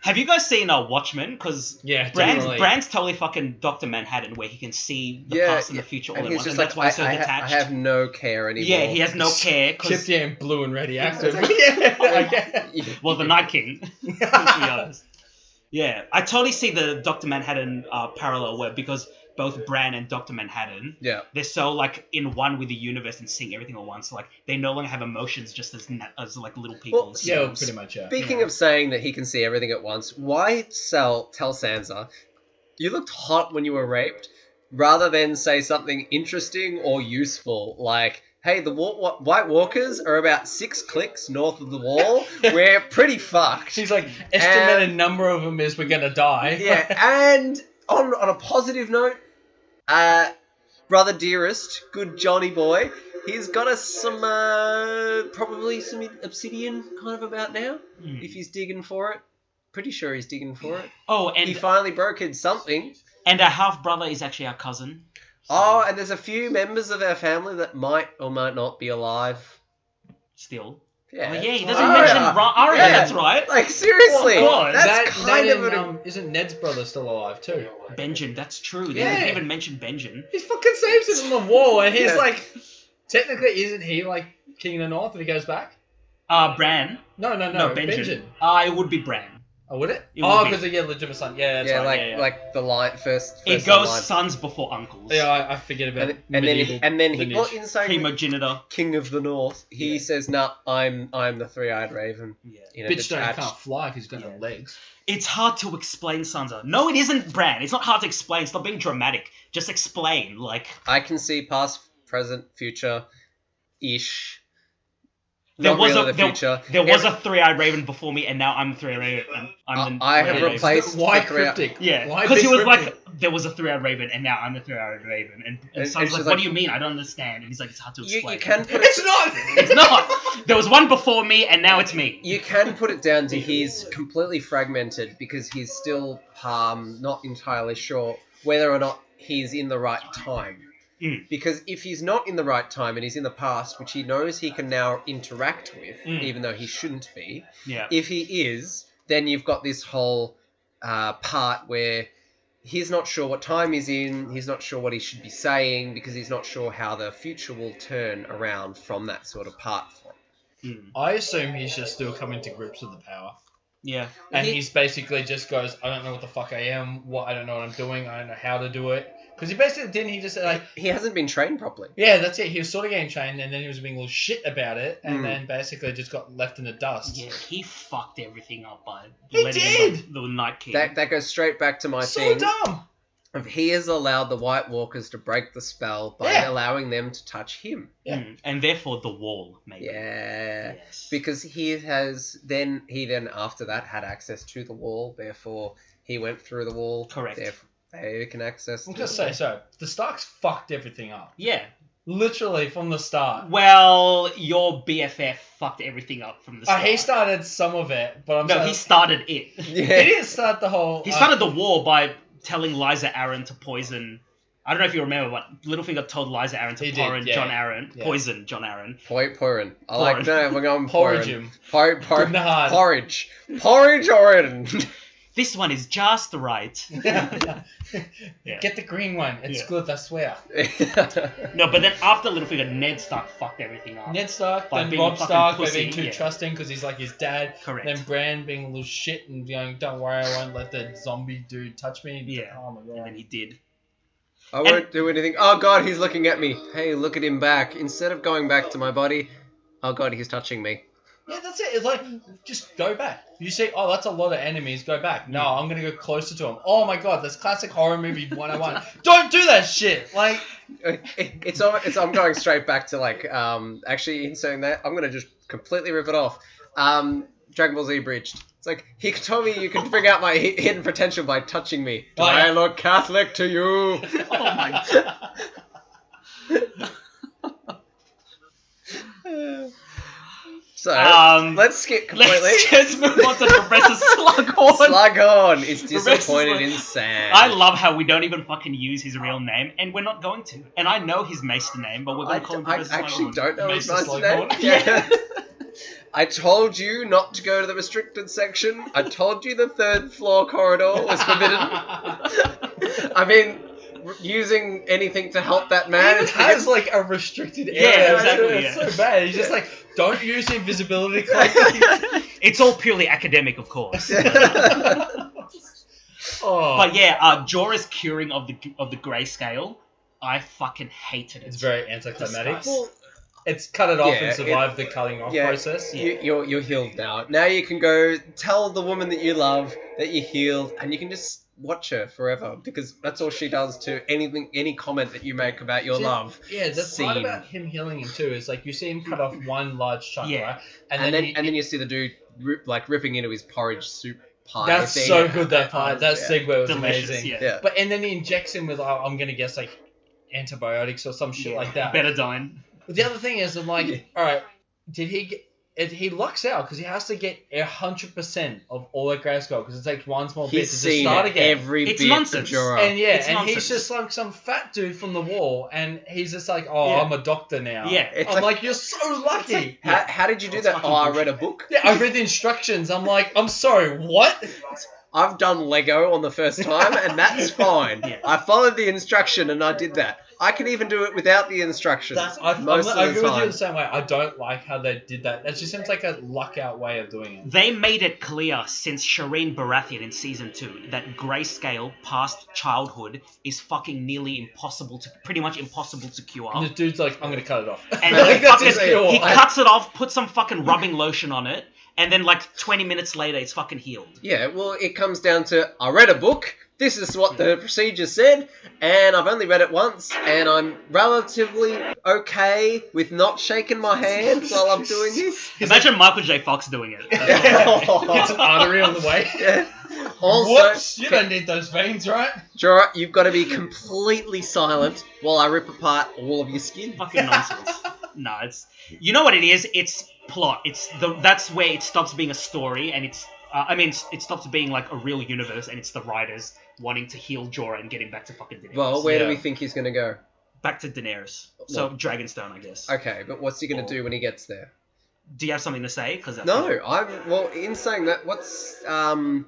Have you guys seen Watchmen? Because Yeah, definitely. Bran's totally fucking Dr. Manhattan, where he can see the past and the future all And at he's once, just and that's why he's so detached. I have no care anymore. Yeah, he has no care. Chipped in blue and radioactive. Well, the Night King, to be honest. Yeah, I totally see the Dr. Manhattan parallel where, because both Bran and Dr. Manhattan, they're so like in one with the universe and seeing everything at once. Like they no longer have emotions, just as like little people. Well, Yeah, pretty much. Yeah. Speaking of saying that he can see everything at once, why tell Sansa, you looked hot when you were raped, rather than say something interesting or useful, like, hey, the White Walkers are about 6 clicks north of the wall. We're pretty fucked. She's like, estimated number of them is we're gonna die. Yeah, and on a positive note, Brother Dearest, good Johnny boy, he's got us some, probably some obsidian kind of about now, if he's digging for it. Pretty sure he's digging for it. Oh, and he finally brokered something. And our half-brother is actually our cousin. So Oh, and there's a few members of our family that might or might not be alive. Still. Yeah. Oh, yeah, he doesn't mention Arya, that's right. Like, seriously. Oh, God. That's kind of Isn't Ned's brother still alive too? Benjen, that's true. They Yeah. didn't even mention Benjen. He fucking saves it on the wall, and he's Yeah. like, technically, isn't he like King of the North if he goes back? Bran. No, Benjen. It would be Bran. Oh, would it? It would Oh, be. because legitimate son. Yeah, that's yeah, right. like the line first. It goes line. sons before uncles. Yeah, I forget about And then he lineage. well, in saying Primogenitor. King of the North, he says, "Nah, I'm the three-eyed raven." Yeah. In a Bitch don't detached- can't fly if he's got no legs. It's hard to explain, Sansa. No, it isn't Bran. It's not hard to explain. Stop being dramatic. Just explain. Like, I can see past, present, future, ish. there Not was really a the future. there was a three-eyed raven before me, and now I'm the three-eyed raven. I have replaced Why the three-eyed- cryptic? Yeah, Why because he was cryptic? like, there was a three-eyed raven, and now I'm the three-eyed raven. And And Sansa's she's like, what do you mean? I don't understand. And he's like, it's hard to You explain. can put it. It's not. It's not. There was one before me, and now it's me. You can put it down to he's completely fragmented because he's still not entirely sure whether or not he's in the right time. Because if he's not in the right time and he's in the past, which he knows he can now interact with, even though he shouldn't be, Yeah. if he is, then you've got this whole part where he's not sure what time he's in, he's not sure what he should be saying, because he's not sure how the future will turn around from that sort of part for him. I assume he's just still coming to grips with the power. Yeah. And he's basically just goes, I don't know what the fuck I am, I don't know what I'm doing, I don't know how to do it. Because he basically didn't. He just like he hasn't been trained properly. Yeah, that's it. He was sort of getting trained, and then he was being a little shit about it, and then basically just got left in the dust. Yeah, he fucked everything up by He letting did! him the Night King. That goes straight back to my So thing. dumb. If he has allowed the White Walkers to break the spell by allowing them to touch him. Yeah. And therefore the wall, maybe. Yeah. Yes. Because he then after that had access to the wall, therefore he went through the wall. Correct. Therefore they can access I'll the just wall. say so. The Starks fucked everything up. Yeah. Literally from the start. Well, your BFF fucked everything up from the start. He started some of it, but he started it. He didn't start the whole. He started the war by telling Liza Aaron to poison. I don't know if you remember, but Littlefinger told Liza Aaron to John Aaron. Yeah. Poison John Aaron. Pouring. I like we're going Porridge pouring. him. Porridge. Porridge Orin. This one is just right. Get the green one. It's good, I swear. No, but then after Littlefinger, Ned Stark fucked everything up. Ned Stark, By then being Robb a fucking Stark by pussy, being too trusting because he's like his dad. Correct. Then Bran being a little shit and going, don't worry, I won't let the zombie dude touch me. Yeah. Oh my god. And then he did. I won't do anything. Oh god, he's looking at me. Hey, look at him back. Instead of going back to my body, oh god, he's touching me. Yeah, that's it. It's like, just go back. You say, oh, that's a lot of enemies, go back. No, I'm going to go closer to him. Oh my god, that's classic horror movie 101. Don't do that shit! Like... I'm going straight back to like, actually inserting that, I'm going to just completely rip it off. Dragon Ball Z Bridged. It's like, he told me you can bring out my hidden potential by touching me. Do I look Catholic to you? Oh my god. So, let's skip completely. Let's just move on to Professor Slughorn. Slughorn is disappointed in Sam. I love how we don't even fucking use his real name, and we're not going to. And I know his maester name, but we're going to call him Professor Slughorn. I actually don't know his Maester master name. Slughorn? Yeah. I told you not to go to the restricted section. I told you the 3rd floor corridor was forbidden. I mean, using anything to help that man. It has like a restricted area. Yeah, exactly. It's so bad. He's just like, don't use the invisibility cloak. It's all purely academic, of course. Oh. But yeah, Jorah's curing of the grayscale, I fucking hated it. It's very anticlimactic. Disgust. It's cut it off and survived the cutting off process. You're healed now. Now you can go tell the woman that you love that you're healed, and you can just watch her forever because that's all she does to any comment that you make about your love. Yeah, the scene. part about him healing him too is like you see him cut off one large chunk, right? And then you see the dude ripping into his porridge soup pie. That's so good. That part, that segue was Delicious, amazing. yeah. But and then he injects him with I'm gonna guess like antibiotics or some shit like that. Betadine. But the other thing is, I'm like, all right, did he get? He lucks out because he has to get 100% of all that grayscale because it takes one small bit to just start again. It's bit nonsense. Of Jorah. And he's just like some fat dude from the wall, and he's just like, I'm a doctor now. Yeah, I'm like, you're so lucky. How did you do that? I read a book. Yeah, I read the instructions. I'm like, I'm sorry, what? I've done Lego on the first time, and that's fine. I followed the instruction, and I did that. I can even do it without the instructions. I agree with you the same way. I don't like how they did that. It just seems like a luck out way of doing it. They made it clear since Shireen Baratheon in Season 2 that grayscale past childhood is fucking nearly pretty much impossible to cure. And the dude's like, I'm going to cut it off. And he cuts it off, puts some fucking rubbing lotion on it, and then like 20 minutes later it's fucking healed. Yeah, well, it comes down to, I read a book, this is what the procedure said, and I've only read it once, and I'm relatively okay with not shaking my hand while I'm doing this. Imagine Michael J. Fox doing it. It's an artery on the way. Yeah. Also, Whoops, you don't need those veins, right? Jorah, you've got to be completely silent while I rip apart all of your skin. Fucking nonsense. No, you know what it is? It's plot. That's where it stops being a story, and it stops being like a real universe, and it's the writers wanting to heal Jorah and get him back to fucking Daenerys. Well, where do we think he's going to go? Back to Daenerys. So, Dragonstone, I guess. Okay, but what's he going to do when he gets there? Do you have something to say? Well, in saying that, what's the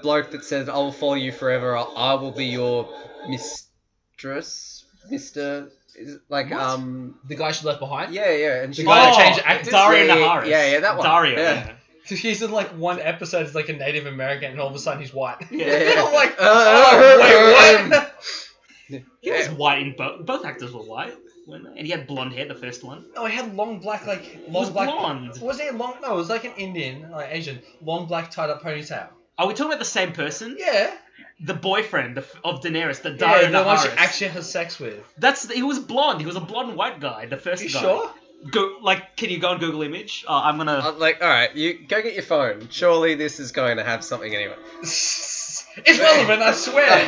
bloke that says, I will follow you forever, I will be your mistress? Mr. Is it like, The guy she left behind? Yeah, and The guy that changed actors? Dario Naharis. Yeah, that one. Dario, yeah. He's in like one episode as like a Native American, and all of a sudden he's white. Yeah. I'm like, wait, what? He was white in both actors were white, weren't they? And he had blonde hair, the first one. Oh, he had long black, He was blonde. Was he long? No, it was like an Indian, like Asian, long black tied up ponytail. Are we talking about the same person? Yeah. The boyfriend of Daenerys, the Dario the one she Naharis. actually has sex with. He was blonde. He was a blonde white guy, the first You guy. sure? Can you go on Google image? I'm gonna. Alright, you go get your phone. Surely this is going to have something anyway. It's relevant, I swear.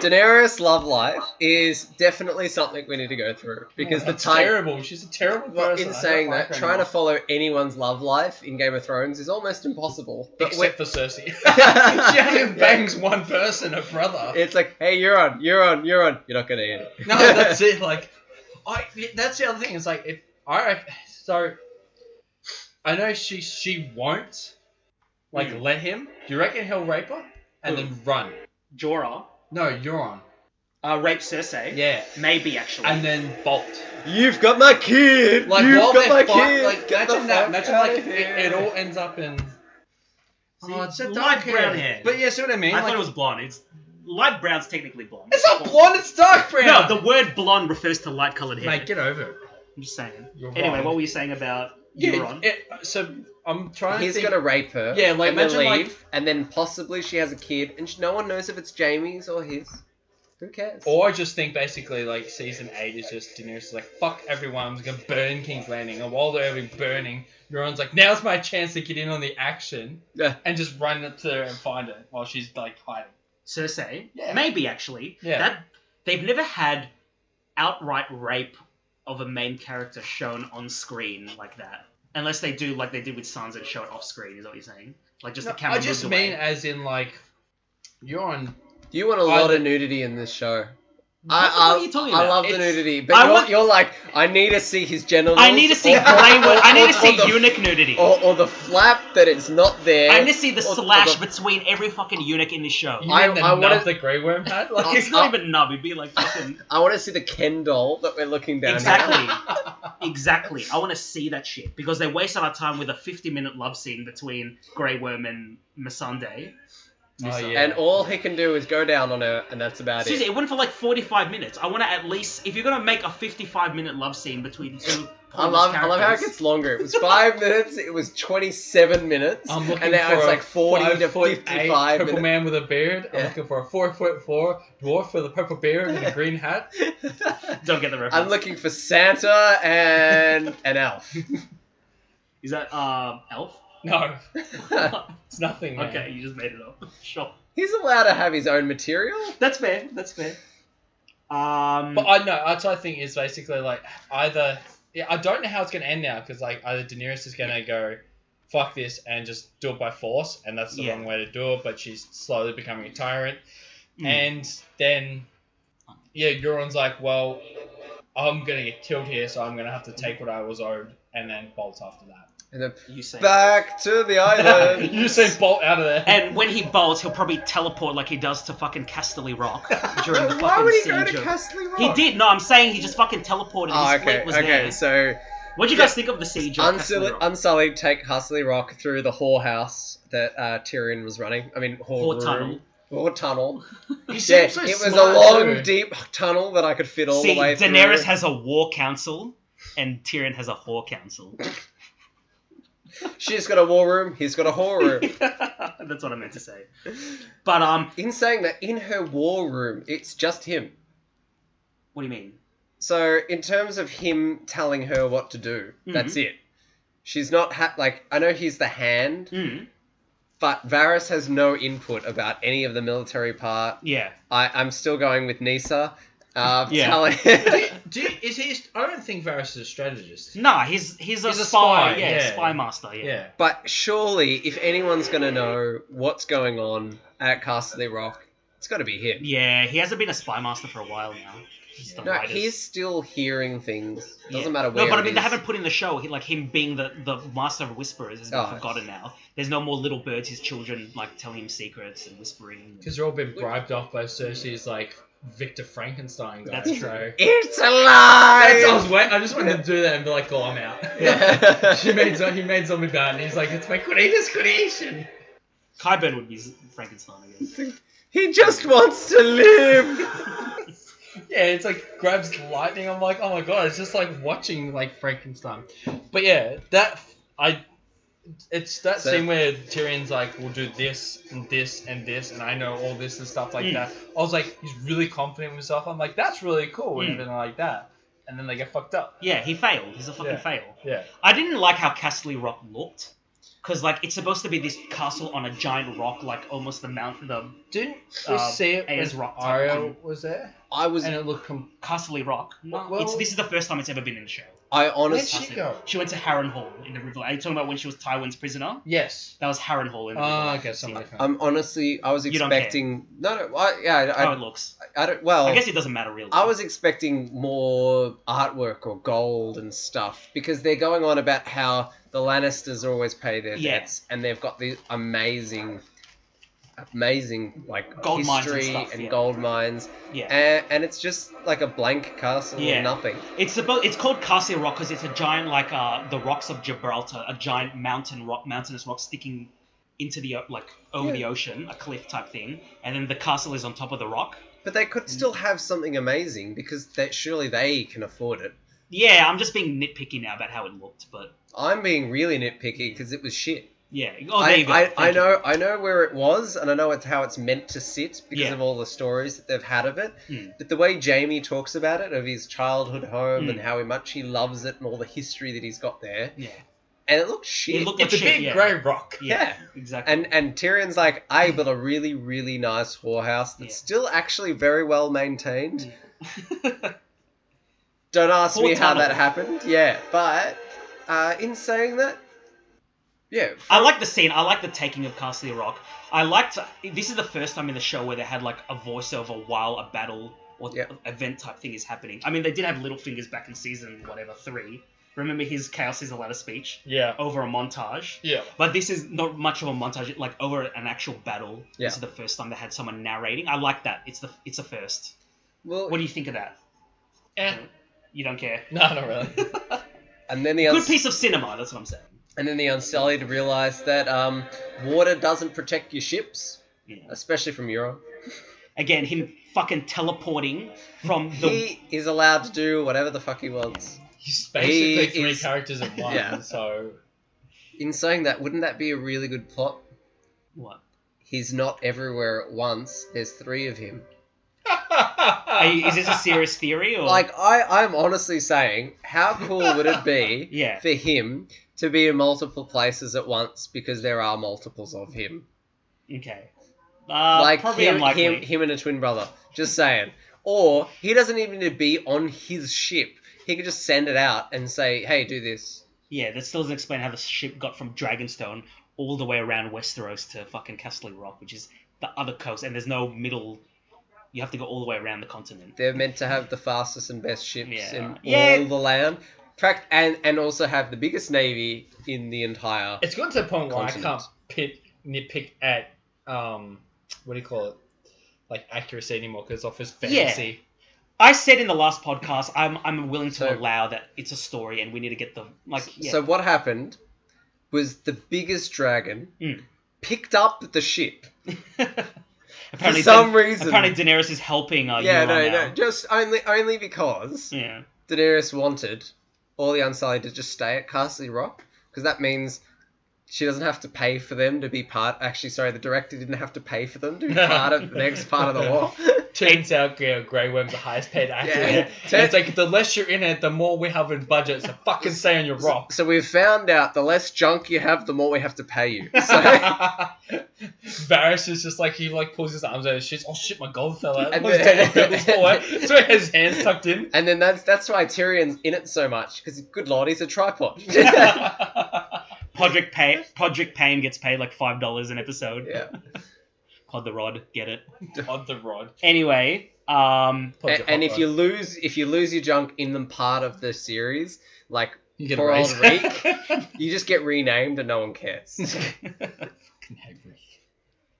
Daenerys' love life is definitely something we need to go through because That's terrible. She's a terrible person. In saying that, trying to follow anyone's love life in Game of Thrones is almost impossible. But Except for Cersei. She only bangs one person, her brother. It's like, hey, you're on. You're not gonna eat it. No, that's it. Like, that's the other thing. It's like, I know she won't let him. Do you reckon he'll rape her and then run? Jorah. No, Euron. Rape Cersei. Yeah. Maybe actually. And then bolt. You've got my kid. Like, You've while got my they're kid. like, imagine that. Imagine like it all ends up in. It's a light brown hair. But yeah, see what I mean? I thought it was blonde. It's light brown's technically blonde. It's not blonde. It's dark brown. No, the word blonde refers to light colored hair. Mate, get over it. I'm just saying. You're Anyway, wrong. what were you saying about Euron? So I'm trying to He's think. gonna rape her. Yeah, like, and then imagine, leave, like- and then possibly she has a kid, and no one knows if it's Jaime's or his. Who cares? Or I just think basically like season 8 is just Daenerys is like, fuck everyone, I'm just gonna burn King's Landing. And while they're burning, Euron's like, now's my chance to get in on the action and just run up to her and find her while she's like hiding. Cersei? Yeah. Maybe actually. Yeah. They've never had outright rape of a main character shown on screen like that. Unless they do like they did with Sansa and show it off screen, is what you're saying? Like just the camera I just moves mean away. as in like Euron. You want a lot of nudity in this show. What are you talking about? I love the It's- nudity, but you're like, I need to see his genitals. I need to see I need to see eunuch nudity. Or the flap that it's not there. I need to see the or slash the- between every fucking eunuch in this show. You mean the I wanna- nub that Grey Worm had? Like, It's not even nub, it'd be like fucking... I want to see the Ken doll that we're looking down Exactly. at. Exactly. I want to see that shit. Because they wasted our time with a 50-minute love scene between Grey Worm and Missandei. Oh, yeah. And all he can do is go down on her, and that's about Seriously, it. it went for like 45 minutes. I want to at least... If you're going to make a 55-minute love scene between two I love how it characters- gets longer. It was 5 minutes, it was 27 minutes, I'm looking and now for it's like 40 to 5'8" 55 purple minutes. man with a beard. I'm Yeah. looking for a 4'4" dwarf with a purple beard and a green hat. Don't get the reference. I'm looking for Santa and an elf. Is that Elf? No, it's nothing, man. Okay, you just made it up. Sure. He's allowed to have his own material. That's fair. That's fair. But I know, that's what I think is basically like either. Yeah, I don't know how it's gonna end now because like either Daenerys is gonna go, fuck this and just do it by force, and that's the wrong way to do it. But she's slowly becoming a tyrant, and then Euron's like, well, I'm gonna get killed here, so I'm gonna have to take what I was owed, and then bolt after that. And then You say back to the island. You just say bolt out of there. And when he bolts, he'll probably teleport like he does to fucking Casterly Rock during the fucking Why would he siege go to of- Casterly Rock? He did. No, I'm saying he just fucking teleported. His fleet was there. So What do you guys think of the siege of Casterly Rock? Unsullied take Casterly Rock through the whorehouse that Tyrion was running. I mean, Whore tunnel. Whore tunnel. He Yeah, seems so it was a smart, long, too. deep tunnel that I could fit all See, the way through. Daenerys has a war council, and Tyrion has a whore council. She's got a war room, he's got a whore room. That's what I meant to say. But In saying that, in her war room, it's just him. what do you mean? So, in terms of him telling her what to do, that's it. She's not, I know he's the hand, but Varys has no input about any of the military part. Yeah. I'm still going with Nisa. Yeah. Telling... I don't think Varys is a strategist. Nah, he's a a spy. spy, Yeah, yeah. spy master. Yeah. Yeah. But surely, if anyone's going to know what's going on at Casterly Rock, it's got to be him. Yeah, he hasn't been a spy master for a while now. He's the No, writers. he's still hearing things. Doesn't Yeah. matter where No, but I it mean, they is. haven't put in the show, like him being the master of whisperers has been forgotten now. There's no more little birds, his children, like telling him secrets and whispering. Because they're all been bribed off by Cersei's like Victor Frankenstein guy. That's true. So. It's alive! I just wanted to do that and be like, oh, I'm out. Yeah. he made zombie bad, and he's like, it's my greatest creation. Qyburn would be Frankenstein, I guess. He just wants to live! Yeah, it's like grabs lightning. I'm like, oh my god, it's just like watching like Frankenstein. But yeah, it's that scene where Tyrion's like, we'll do this and this and this, and I know all this and stuff like that. I was like, he's really confident in himself. I'm like, that's really cool and everything like that. And then they get fucked up. Yeah, he failed. He's a fucking fail. Yeah. I didn't like how Castle Rock looked. Because, like, it's supposed to be this castle on a giant rock, like, almost the mountain, Didn't we see it Ayers when Rock Arya was there? And it looked... Castle Rock? No, well, this is the first time it's ever been in the show. I honestly... Where'd she go? She went to Harrenhal in the River. Are you talking about when she was Tywin's prisoner? Yes. That was Harrenhal in the River. Oh, okay, something like that. I was expecting... No, How it looks. I don't... Well... I guess it doesn't matter, really. I was expecting more artwork or gold and stuff, because they're going on about how the Lannisters always pay their debts, and they've got these amazing like gold history mines and, stuff, gold mines. Yeah. And it's just like a blank castle or nothing. It's called Castle Rock because it's a giant, like the rocks of Gibraltar, a giant mountainous rock sticking into the over the ocean, a cliff type thing, and then the castle is on top of the rock. But they could still have something amazing because surely they can afford it. Yeah, I'm just being nitpicky now about how it looked, but I'm being really nitpicky because it was shit. Yeah. Oh, there you go. I know where it was, and I know how it's meant to sit because of all the stories that they've had of it. But the way Jamie talks about it, of his childhood home and how much he loves it and all the history that he's got there. Yeah. And it looks shit. It's a big grey rock. Yeah, exactly. And Tyrion's like, I built a really, really nice whorehouse that's still actually very well maintained. Don't ask me how that happened. Yeah, but in saying that, I like the scene. I like the taking of Castle Rock. This is the first time in the show where they had like a voiceover while a battle or event type thing is happening. I mean, they did have Littlefinger's back in season 3. Remember his Chaos is a Ladder speech? Yeah. Over a montage. Yeah. But this is not much of a montage. Like over an actual battle. Yeah. This is the first time they had someone narrating. I like that. It's a first. Well, what do you think of that? You don't care? No, not really. And then good piece of cinema. That's what I'm saying. And then the Unsullied realised that water doesn't protect your ships, especially from Europe. Again, him fucking teleporting from the... He is allowed to do whatever the fuck he wants. He's basically three characters in one, so... In saying that, wouldn't that be a really good plot? What? He's not everywhere at once. There's 3 of him. Is this a serious theory? Or? Like, I'm honestly saying, how cool would it be for him to be in multiple places at once because there are multiples of him? Okay. Like probably unlikely. him and a twin brother. Just saying. Or he doesn't even need to be on his ship. He could just send it out and say, hey, do this. Yeah, that still doesn't explain how the ship got from Dragonstone all the way around Westeros to fucking Castle Rock, which is the other coast, and there's no middle... You have to go all the way around the continent. They're meant to have the fastest and best ships in all the land. And also have the biggest navy in the entire It's gotten to the point where continent. I can't nitpick at, what do you call it? Like accuracy anymore because it's off his fantasy. Yeah. I said in the last podcast, I'm willing to allow that it's a story and we need to get the... So what happened was the biggest dragon picked up the ship. Apparently, for some reason. Apparently Daenerys is helping Euron now. Just only because Daenerys wanted all the Unsullied to just stay at Castle Rock, because that means she doesn't have to pay for them to be part... Actually, sorry, the director didn't have to pay for them to be part of the next part of the war. Turns out Grey Worm's the highest paid actor. Yeah. It's like, the less you're in it, the more we have in budget, so fucking stay on your rock. So we've found out the less junk you have, the more we have to pay you. So... Varys is just like, he like pulls his arms out of his shit. Oh shit, my gold fell out. So he has his hands tucked in. And then that's why Tyrion's in it so much, because good lord, he's a tripod. Podrick Payne gets paid like $5 an episode. Yeah. Pod the Rod, get it? Pod the Rod. Anyway, and if you lose your junk in the part of the series, like you get poor old Reek, you just get renamed and no one cares. Fucking hate Reek.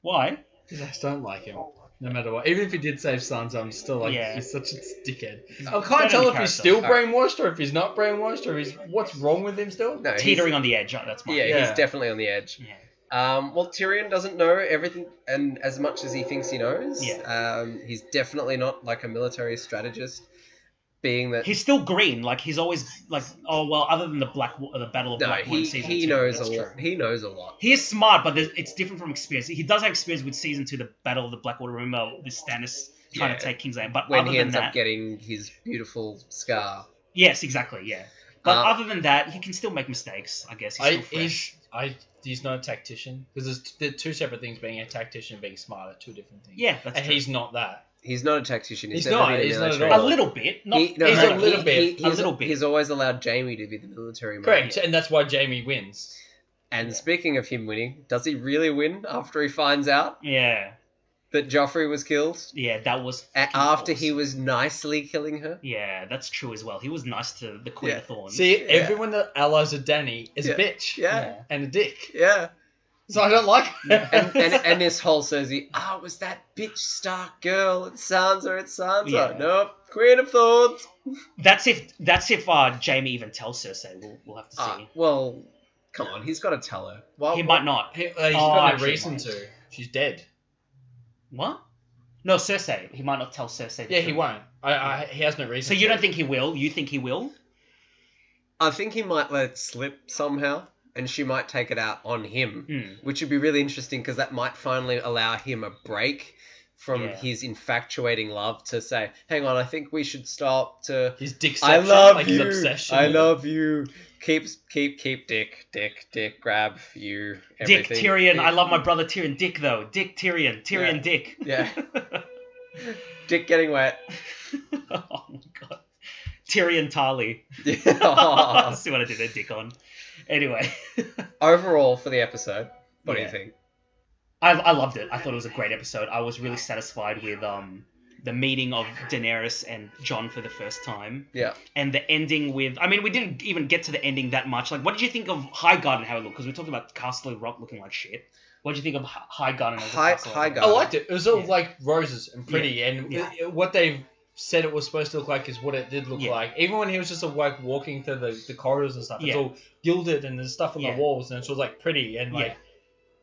Why? Because I just don't like him. No matter what. Even if he did save Sansa, I'm still like, he's such a dickhead. I can't tell if he's still brainwashed or if he's not brainwashed or what's wrong with him still. No, teetering on the edge. That's my he's definitely on the edge. Yeah. Well, Tyrion doesn't know everything and as much as he thinks he knows. Yeah. He's definitely not like a military strategist, being that He's still green. Like, he's always like, oh well. Other than the Battle of Blackwater in season 2, he knows that's a lot. true. He knows a lot. He is smart, but it's different from experience. He does have experience with season 2, the Battle of the Blackwater. Remember this Stannis trying to take King's Landing, but when other he than ends that, up getting his beautiful scar. yes, exactly, yeah. But other than that, he can still make mistakes. I guess he's still fresh. He's not a tactician, because there's two separate things. Being a tactician and being smart are two different things. Yeah, that's and true. he's not that. He's not a tactician. He's never not. been in He's the not at military. all. A little bit. Not, He's a little bit. A little bit. He's always allowed Jaime to be the military man. Correct, and that's why Jaime wins. And speaking of him winning, does he really win after he finds out Yeah. that Joffrey was killed? Yeah, that was After awesome. he was nicely killing her? Yeah, that's true as well. He was nice to the Queen of Thorns. See, everyone that allies with Dany is a bitch. Yeah. And a dick. Yeah. So I don't like it. and this whole Cersei, it was that bitch Stark girl. It's Sansa. Yeah. Nope. Queen of Thorns. That's if Jaime even tells Cersei. We'll have to see. Well, come on. He's got to tell her. Well, He might not. He's got no actually, reason he to. She's dead. What? No, Cersei. He might not tell Cersei. Yeah, he won't. He has no reason So you don't think he will? You think he will? I think he might let it slip somehow, and she might take it out on him, which would be really interesting because that might finally allow him a break from his infatuating love to say, hang on, I think we should stop to... His dick I love like you. his obsession. I love you. Keep dick, grab you, everything. Dick Tyrion. I love my brother Tyrion. Dick, though. Dick Tyrion. Tyrion Dick. Yeah. Dick getting wet. Oh, my God. Tyrion Tarly. Oh. See what I did there, Dick on. Anyway. Overall, for the episode, what do you think? I loved it. I thought it was a great episode. I was really satisfied with the meeting of Daenerys and Jon for the first time. Yeah. And the ending with... I mean, we didn't even get to the ending that much. Like, what did you think of Highgarden and how it looked? Because we talked about Castle Rock looking like shit. What did you think of Highgarden as a castle? Highgarden. I liked it. It was all like roses and pretty, and what they said it was supposed to look like is what it did look like. Even when he was just like walking through the corridors and stuff, it's all gilded and there's stuff on the walls, and it's all like pretty and like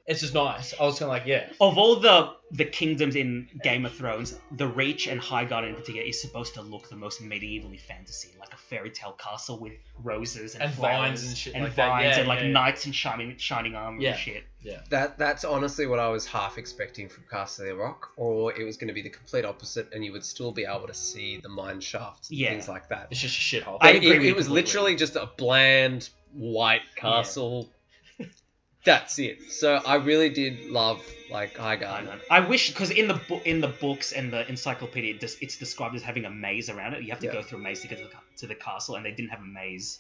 it's just nice. I was kind of like, Of all the kingdoms in Game of Thrones, the Reach and Highgarden in particular is supposed to look the most medievally fantasy, like a fairy tale castle with roses and vines and shit and like vines that. and like knights in shining armor and shit. Yeah. That's honestly what I was half expecting from Castle Rock, or it was going to be the complete opposite, and you would still be able to see the mine shafts and things like that. It's just a shithole. It was literally just a bland white castle. That's it. So I really did love like Highgarden. I wish, because in the books and the encyclopedia, it's described as having a maze around it. You have to go through a maze to get to the castle, and they didn't have a maze.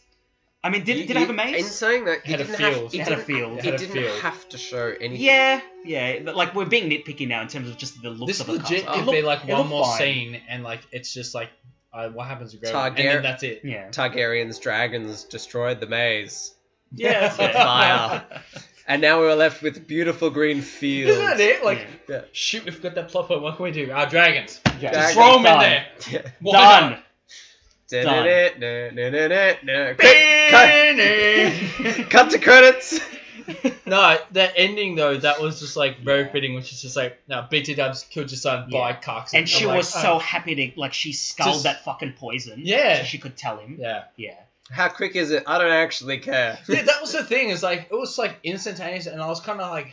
I mean, did it have a maze? In saying that, It had a field. It didn't have to show anything. Yeah. Like, we're being nitpicky now in terms of just the looks of the castle. This legit could be like one more scene, and like it's just like what happens to Grey, and then that's it. Yeah. Targaryen's dragons destroyed the maze. Yeah, that's it. Fire. And now we're left with beautiful green fields. Isn't that it? Like, shoot, we've got that plot point. What can we do? Our dragons. Dragons. Just throw them in there. Done. Cut to credits. No, that ending though, that was just like very fitting, which is just like, no, BT Dubs killed your son by Cox. And she was so happy to, like, she sculled that fucking poison. Yeah. So she could tell him. Yeah. How quick is it? I don't actually care. Yeah, that was the thing. Is like it was like instantaneous, and I was kind of like,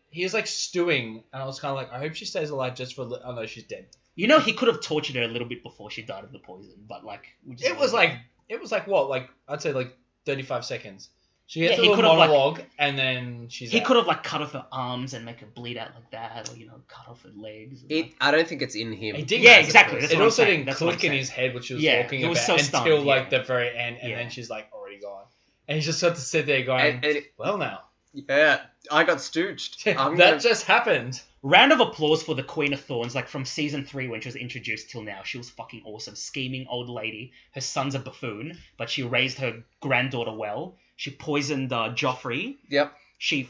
he was like stewing, and I was kind of like, I hope she stays alive just for. Oh no, she's dead. You know, he could have tortured her a little bit before she died of the poison, but like, it was like what, like I'd say like 35 seconds. She gets a he little could have, monologue, and then she's. He could have like cut off her arms and make her bleed out like that, or cut off her legs. I don't think it's in him. Yeah, exactly. It also didn't click in his head, which she was talking about, so until like the very end, and then she's like already gone, and he's just got to sit there going, "Well, now." Yeah, I got stooged. That just happened. Round of applause for the Queen of Thorns, like from season 3 when she was introduced till now. She was fucking awesome. Scheming old lady. Her son's a buffoon, but she raised her granddaughter well. She poisoned Joffrey. Yep. she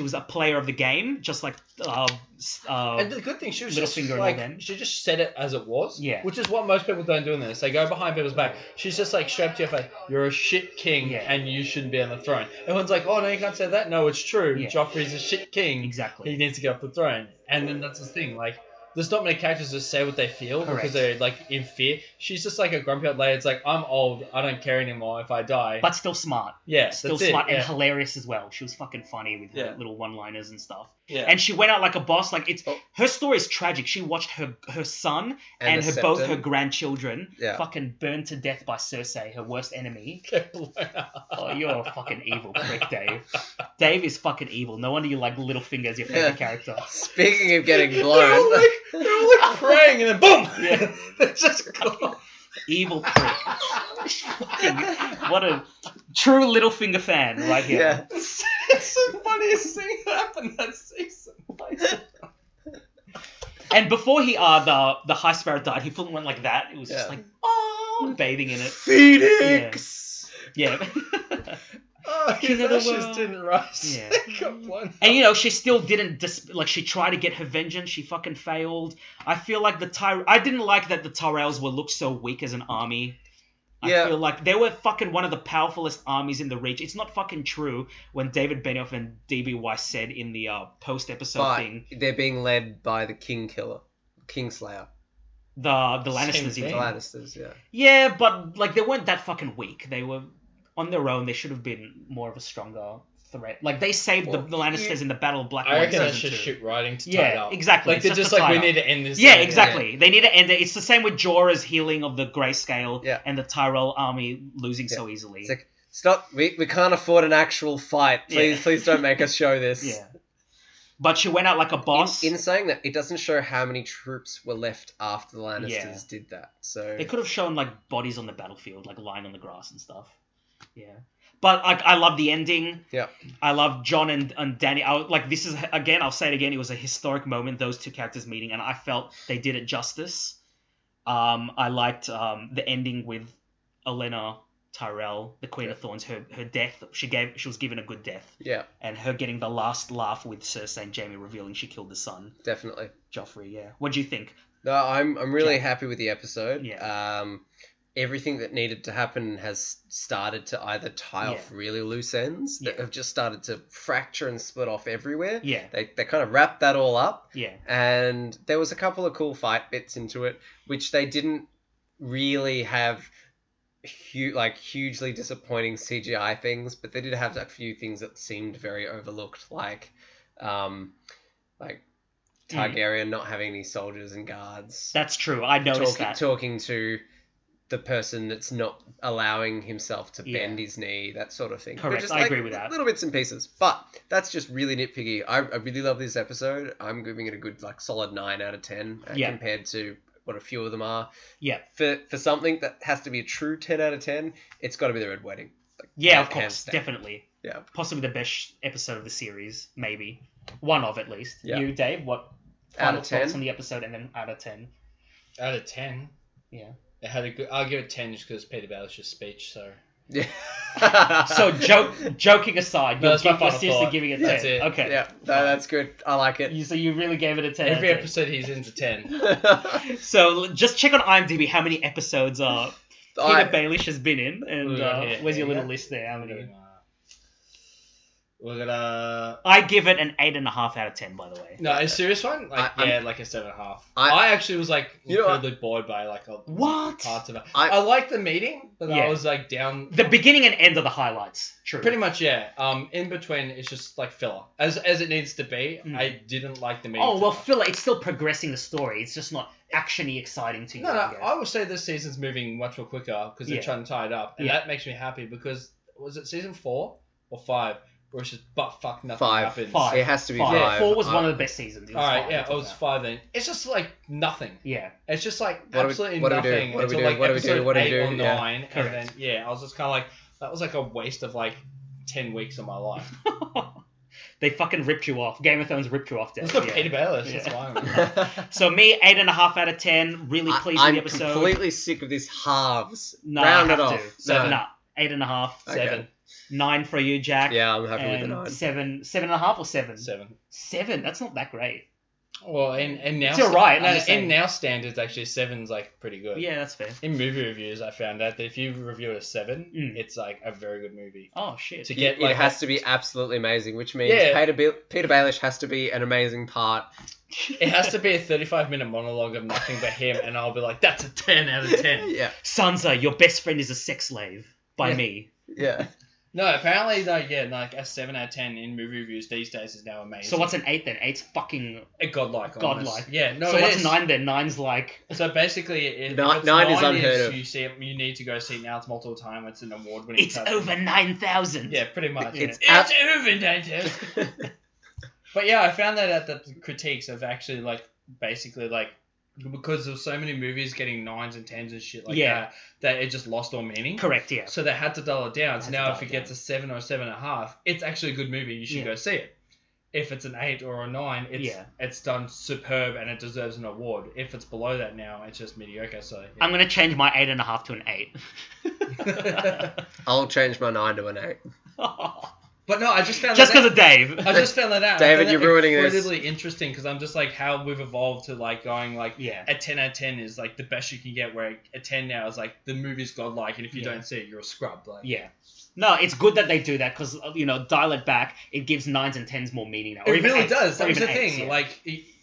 was a player of the game, just like and the good thing, she was just Littlefinger and like, all them. she just said it as it was. Yeah. Which is what most people don't do in this. They go behind people's back. She's just like straight up to your face. You're a shit king, and you shouldn't be on the throne. Everyone's like, oh no, you can't say that. No, it's true. Yeah. Joffrey's a shit king. Exactly. He needs to get off the throne. And then that's the thing. Like, there's not many characters that say what they feel because they're like in fear. She's just like a grumpy old lady. It's like, I'm old. I don't care anymore if I die. But still smart. Yeah, still that's smart it, and yeah. hilarious as well. She was fucking funny with her little one-liners and stuff. Yeah. And she went out like a boss. Like her story is tragic. She watched her son and both her grandchildren fucking burned to death by Cersei, her worst enemy. Oh, you're a fucking evil prick, Dave. Dave is fucking evil. No wonder you like Littlefinger as your favorite character. Speaking of getting blown, they're all like praying and then boom! Yeah. They're just gone. Evil prick. Fucking, what a true Littlefinger fan right here. Yeah. It's the funniest thing that happened that season. And before the High Sparrow died, he fucking went like that. It was just like, oh, bathing in it. Phoenix! Yeah. Oh, King his of the ashes world. didn't rise. Yeah. Got blown up. And, you know, she still didn't, she tried to get her vengeance. She fucking failed. I feel like I didn't like that the Tyrells were looked so weak as an army. I feel like they were fucking one of the powerfulest armies in the Reach. It's not fucking true when David Benioff and D.B. Weiss said in the post-episode thing. They're being led by the Kingslayer. The Lannisters, you The mean? Lannisters, yeah. Yeah, but, like, they weren't that fucking weak. They were... On their own, they should have been more of a stronger threat. Like, they saved the Lannisters in the Battle of Blackwater. I reckon that's just shit writing to tie it up. Exactly. Like, they're just to like, we tie need up. to end this. Yeah, exactly. They need to end it. It's the same with Jorah's healing of the Grayscale and the Tyrell army losing so easily. It's like, stop. We can't afford an actual fight. Please don't make us show this. Yeah. But she went out like a boss. In saying that, it doesn't show how many troops were left after the Lannisters did that. So they could have shown, like, bodies on the battlefield, like, lying on the grass and stuff. Yeah. But I love the ending. Yeah. I love John and Dany. This is, again, I'll say it again, it was a historic moment, those two characters meeting, and I felt they did it justice. I liked the ending with Olenna Tyrell, the Queen of Thorns, her death. She was given a good death. Yeah. And her getting the last laugh with Cersei and Jaime revealing she killed the son. Definitely. Joffrey, yeah. What do you think? No, I'm really happy with the episode. Yeah. Everything that needed to happen has started to either tie off really loose ends that have just started to fracture and split off everywhere. Yeah. They kind of wrapped that all up. Yeah. And there was a couple of cool fight bits into it, which they didn't really have hugely disappointing CGI things, but they did have a few things that seemed very overlooked, like Targaryen not having any soldiers and guards. That's true. I noticed that. Talking to the person that's not allowing himself to bend his knee, that sort of thing. Correct, Just, I agree with that. Little bits and pieces, but that's just really nitpicky. I really love this episode. I'm giving it a good, solid 9 out of 10 compared to what a few of them are. Yeah. For something that has to be a true 10 out of 10, it's got to be the Red Wedding. Of course, definitely. Yeah. Possibly the best episode of the series, maybe. One of, at least. Yeah. You, Dave, what Out of 10? thoughts on the episode and then out of 10? Out of 10? Yeah. It had a good. I'll give it 10 just because Peter Baelish's speech. So. Yeah. So joking aside, No, you're that's my final seriously thought. giving it 10. That's it. Okay. Yeah, that's good. I like it. So you really gave it a 10. Every out of 10. episode he's into 10. So just check on IMDb how many episodes Peter Baelish has been in, and where's your little list there? How many? We're gonna. I give it an 8.5 out of 10, by the way. No, a serious one? Like a 7.5. I I actually was incredibly what? bored by What? parts of it. I liked the meeting, but I was down. The beginning and end of the highlights. True. Pretty much, yeah. In between, it's just filler, as it needs to be. I didn't like the meeting. Oh well, filler. It's still progressing the story. It's just not actiony exciting to you. No, I guess. I would say this season's moving much more quicker because they're trying to tie it up, and that makes me happy because was it season 4 or 5? Where it's just butt-fuck nothing happens. 5. It has to be 5. Yeah, 4 was one of the best seasons. It was Alright, 5, yeah, it was 5 then. It's just nothing. Yeah. It's just absolutely what do we do? nothing What do we until do? What do we do? episode What do we 8 do? or 9. Yeah. And then, I was just kind of that was a waste of 10 weeks of my life. They fucking ripped you off. Game of Thrones ripped you off, Dave. It's got Peter Baelish, that's why. So me, 8.5 out of 10. Really pleased with the episode. I'm completely sick of this halves. No, Round I it have off. to. So, 8.5, 7. Okay. 9 for you, Jack. Yeah, I'm happy with the And 9. 7.5 or 7? 7. 7. That's not that great. Well, and now It's alright, I'm just in saying. now standards, actually 7's like pretty good. Yeah, that's fair. In movie reviews, I found out that if you review it a 7, Mm. it's like a very good movie. Oh shit. To get It like has to be absolutely amazing, which means Yeah. Peter Baelish has to be an amazing part. it has to be a 35-minute monologue of nothing but him, and I'll be like, that's a 10 out of 10. Yeah. Sansa, your best friend is a sex slave. By Yeah. me. Yeah. No, apparently, like, yeah, like a 7 out of 10 in movie reviews these days is now amazing. So what's an 8 then? 8's fucking a godlike? godlike. Almost. Yeah, no, so it what's is. 9 then? 9's like... So basically, if Nine- it's 9 is unheard of. You see it, you need to go see it now. It's multiple time. It's an award-winning. It's title. over 9,000. Yeah, pretty much. It's It's over 9,000. But yeah, I found that out that the critiques have actually like basically like because there's so many movies getting 9s and 10s and shit like that it just lost all meaning. Correct, yeah. So they had to dull it down. So Had to now dull if it it gets a 7 or 7.5, it's actually a good movie. You should go see it. If it's an 8 or a 9, it's done superb and it deserves an award. If it's below that now, it's just mediocre. So yeah. I'm gonna change my 8.5 to an 8. I'll change my 9 to an 8. But no, I just found Just that because of Dave. I just found that out. David, I found you're that ruining this. incredibly interesting because I'm just like how we've evolved to like going like Yeah. a 10 out of 10 is like the best you can get, where a 10 now is like the movie's godlike, and if you Yeah. don't see it, you're a scrub. Like Yeah. No, it's good that they do that because, dial it back, it gives 9s and 10s more meaning now. Or it even really 8s, does. or That's the even 8s, thing. yeah. Like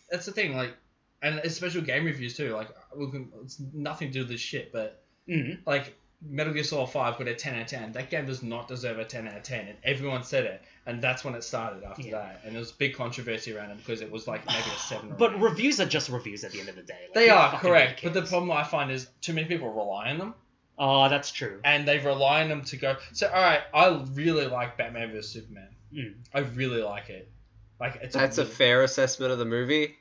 that's the thing. Like, and especially game reviews too. Like it's nothing to do with this shit, but Mhm. like Metal Gear Solid 5 got a 10 out of 10. That game does not deserve a 10 out of 10, and everyone said it. And that's when it started after that. And there was big controversy around it because it was like maybe a 7 or But 8. reviews are just reviews at the end of the day. Like, They who are, fucking correct. But cares? the problem I find is too many people rely on them. Oh, that's true. And they rely on them to go... So, alright, I really like Batman vs. Superman. Mm. I really like it. That's a fair assessment of the movie.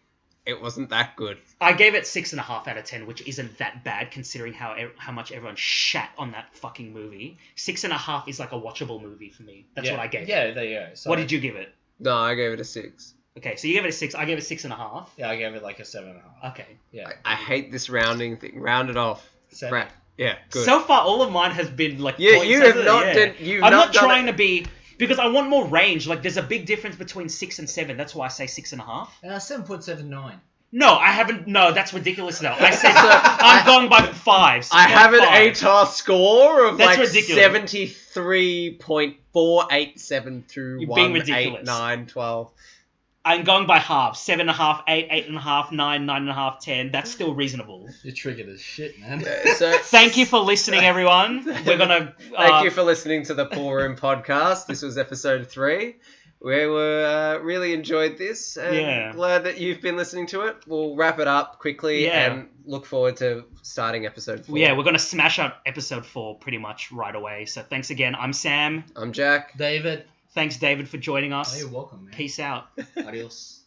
It wasn't that good. I gave it 6.5 out of 10, which isn't that bad considering how much everyone shat on that fucking movie. 6.5 is like a watchable movie for me. That's what I gave it. Yeah, there you go. So, What did you give it? No, I gave it a 6. Okay, so you gave it a 6. I gave it 6.5. Yeah, I gave it like a 7.5. Okay. Yeah. I hate this rounding thing. Round it off. 7. Right. Yeah, good. So far, all of mine has been like Yeah, points, you have hasn't it? not Yeah. done- you've I'm not not done trying it. to be... Because I want more range. Like, there's a big difference between 6 and 7. That's why I say 6.5. 7.79. No, I haven't... No, that's ridiculous though. I said... I'm going by 5. I have an 6.5. ATAR score of That's like ridiculous. 73.487 through You're being 1, 8, ridiculous. 9, 12. I'm going by half. 7.5, 8, 8.5, 9, 9.5, 10. That's still reasonable. You're triggered as shit, man. So Thank you for listening, everyone. We're gonna... Thank you for listening to the Pool Room podcast. This was episode 3. We were really enjoyed this and glad that you've been listening to it. We'll wrap it up quickly and look forward to starting episode 4. Yeah, we're going to smash out episode 4 pretty much right away. So thanks again. I'm Sam. I'm Jack. David. Thanks, David, for joining us. Oh, you're welcome, man. Peace out. Adios.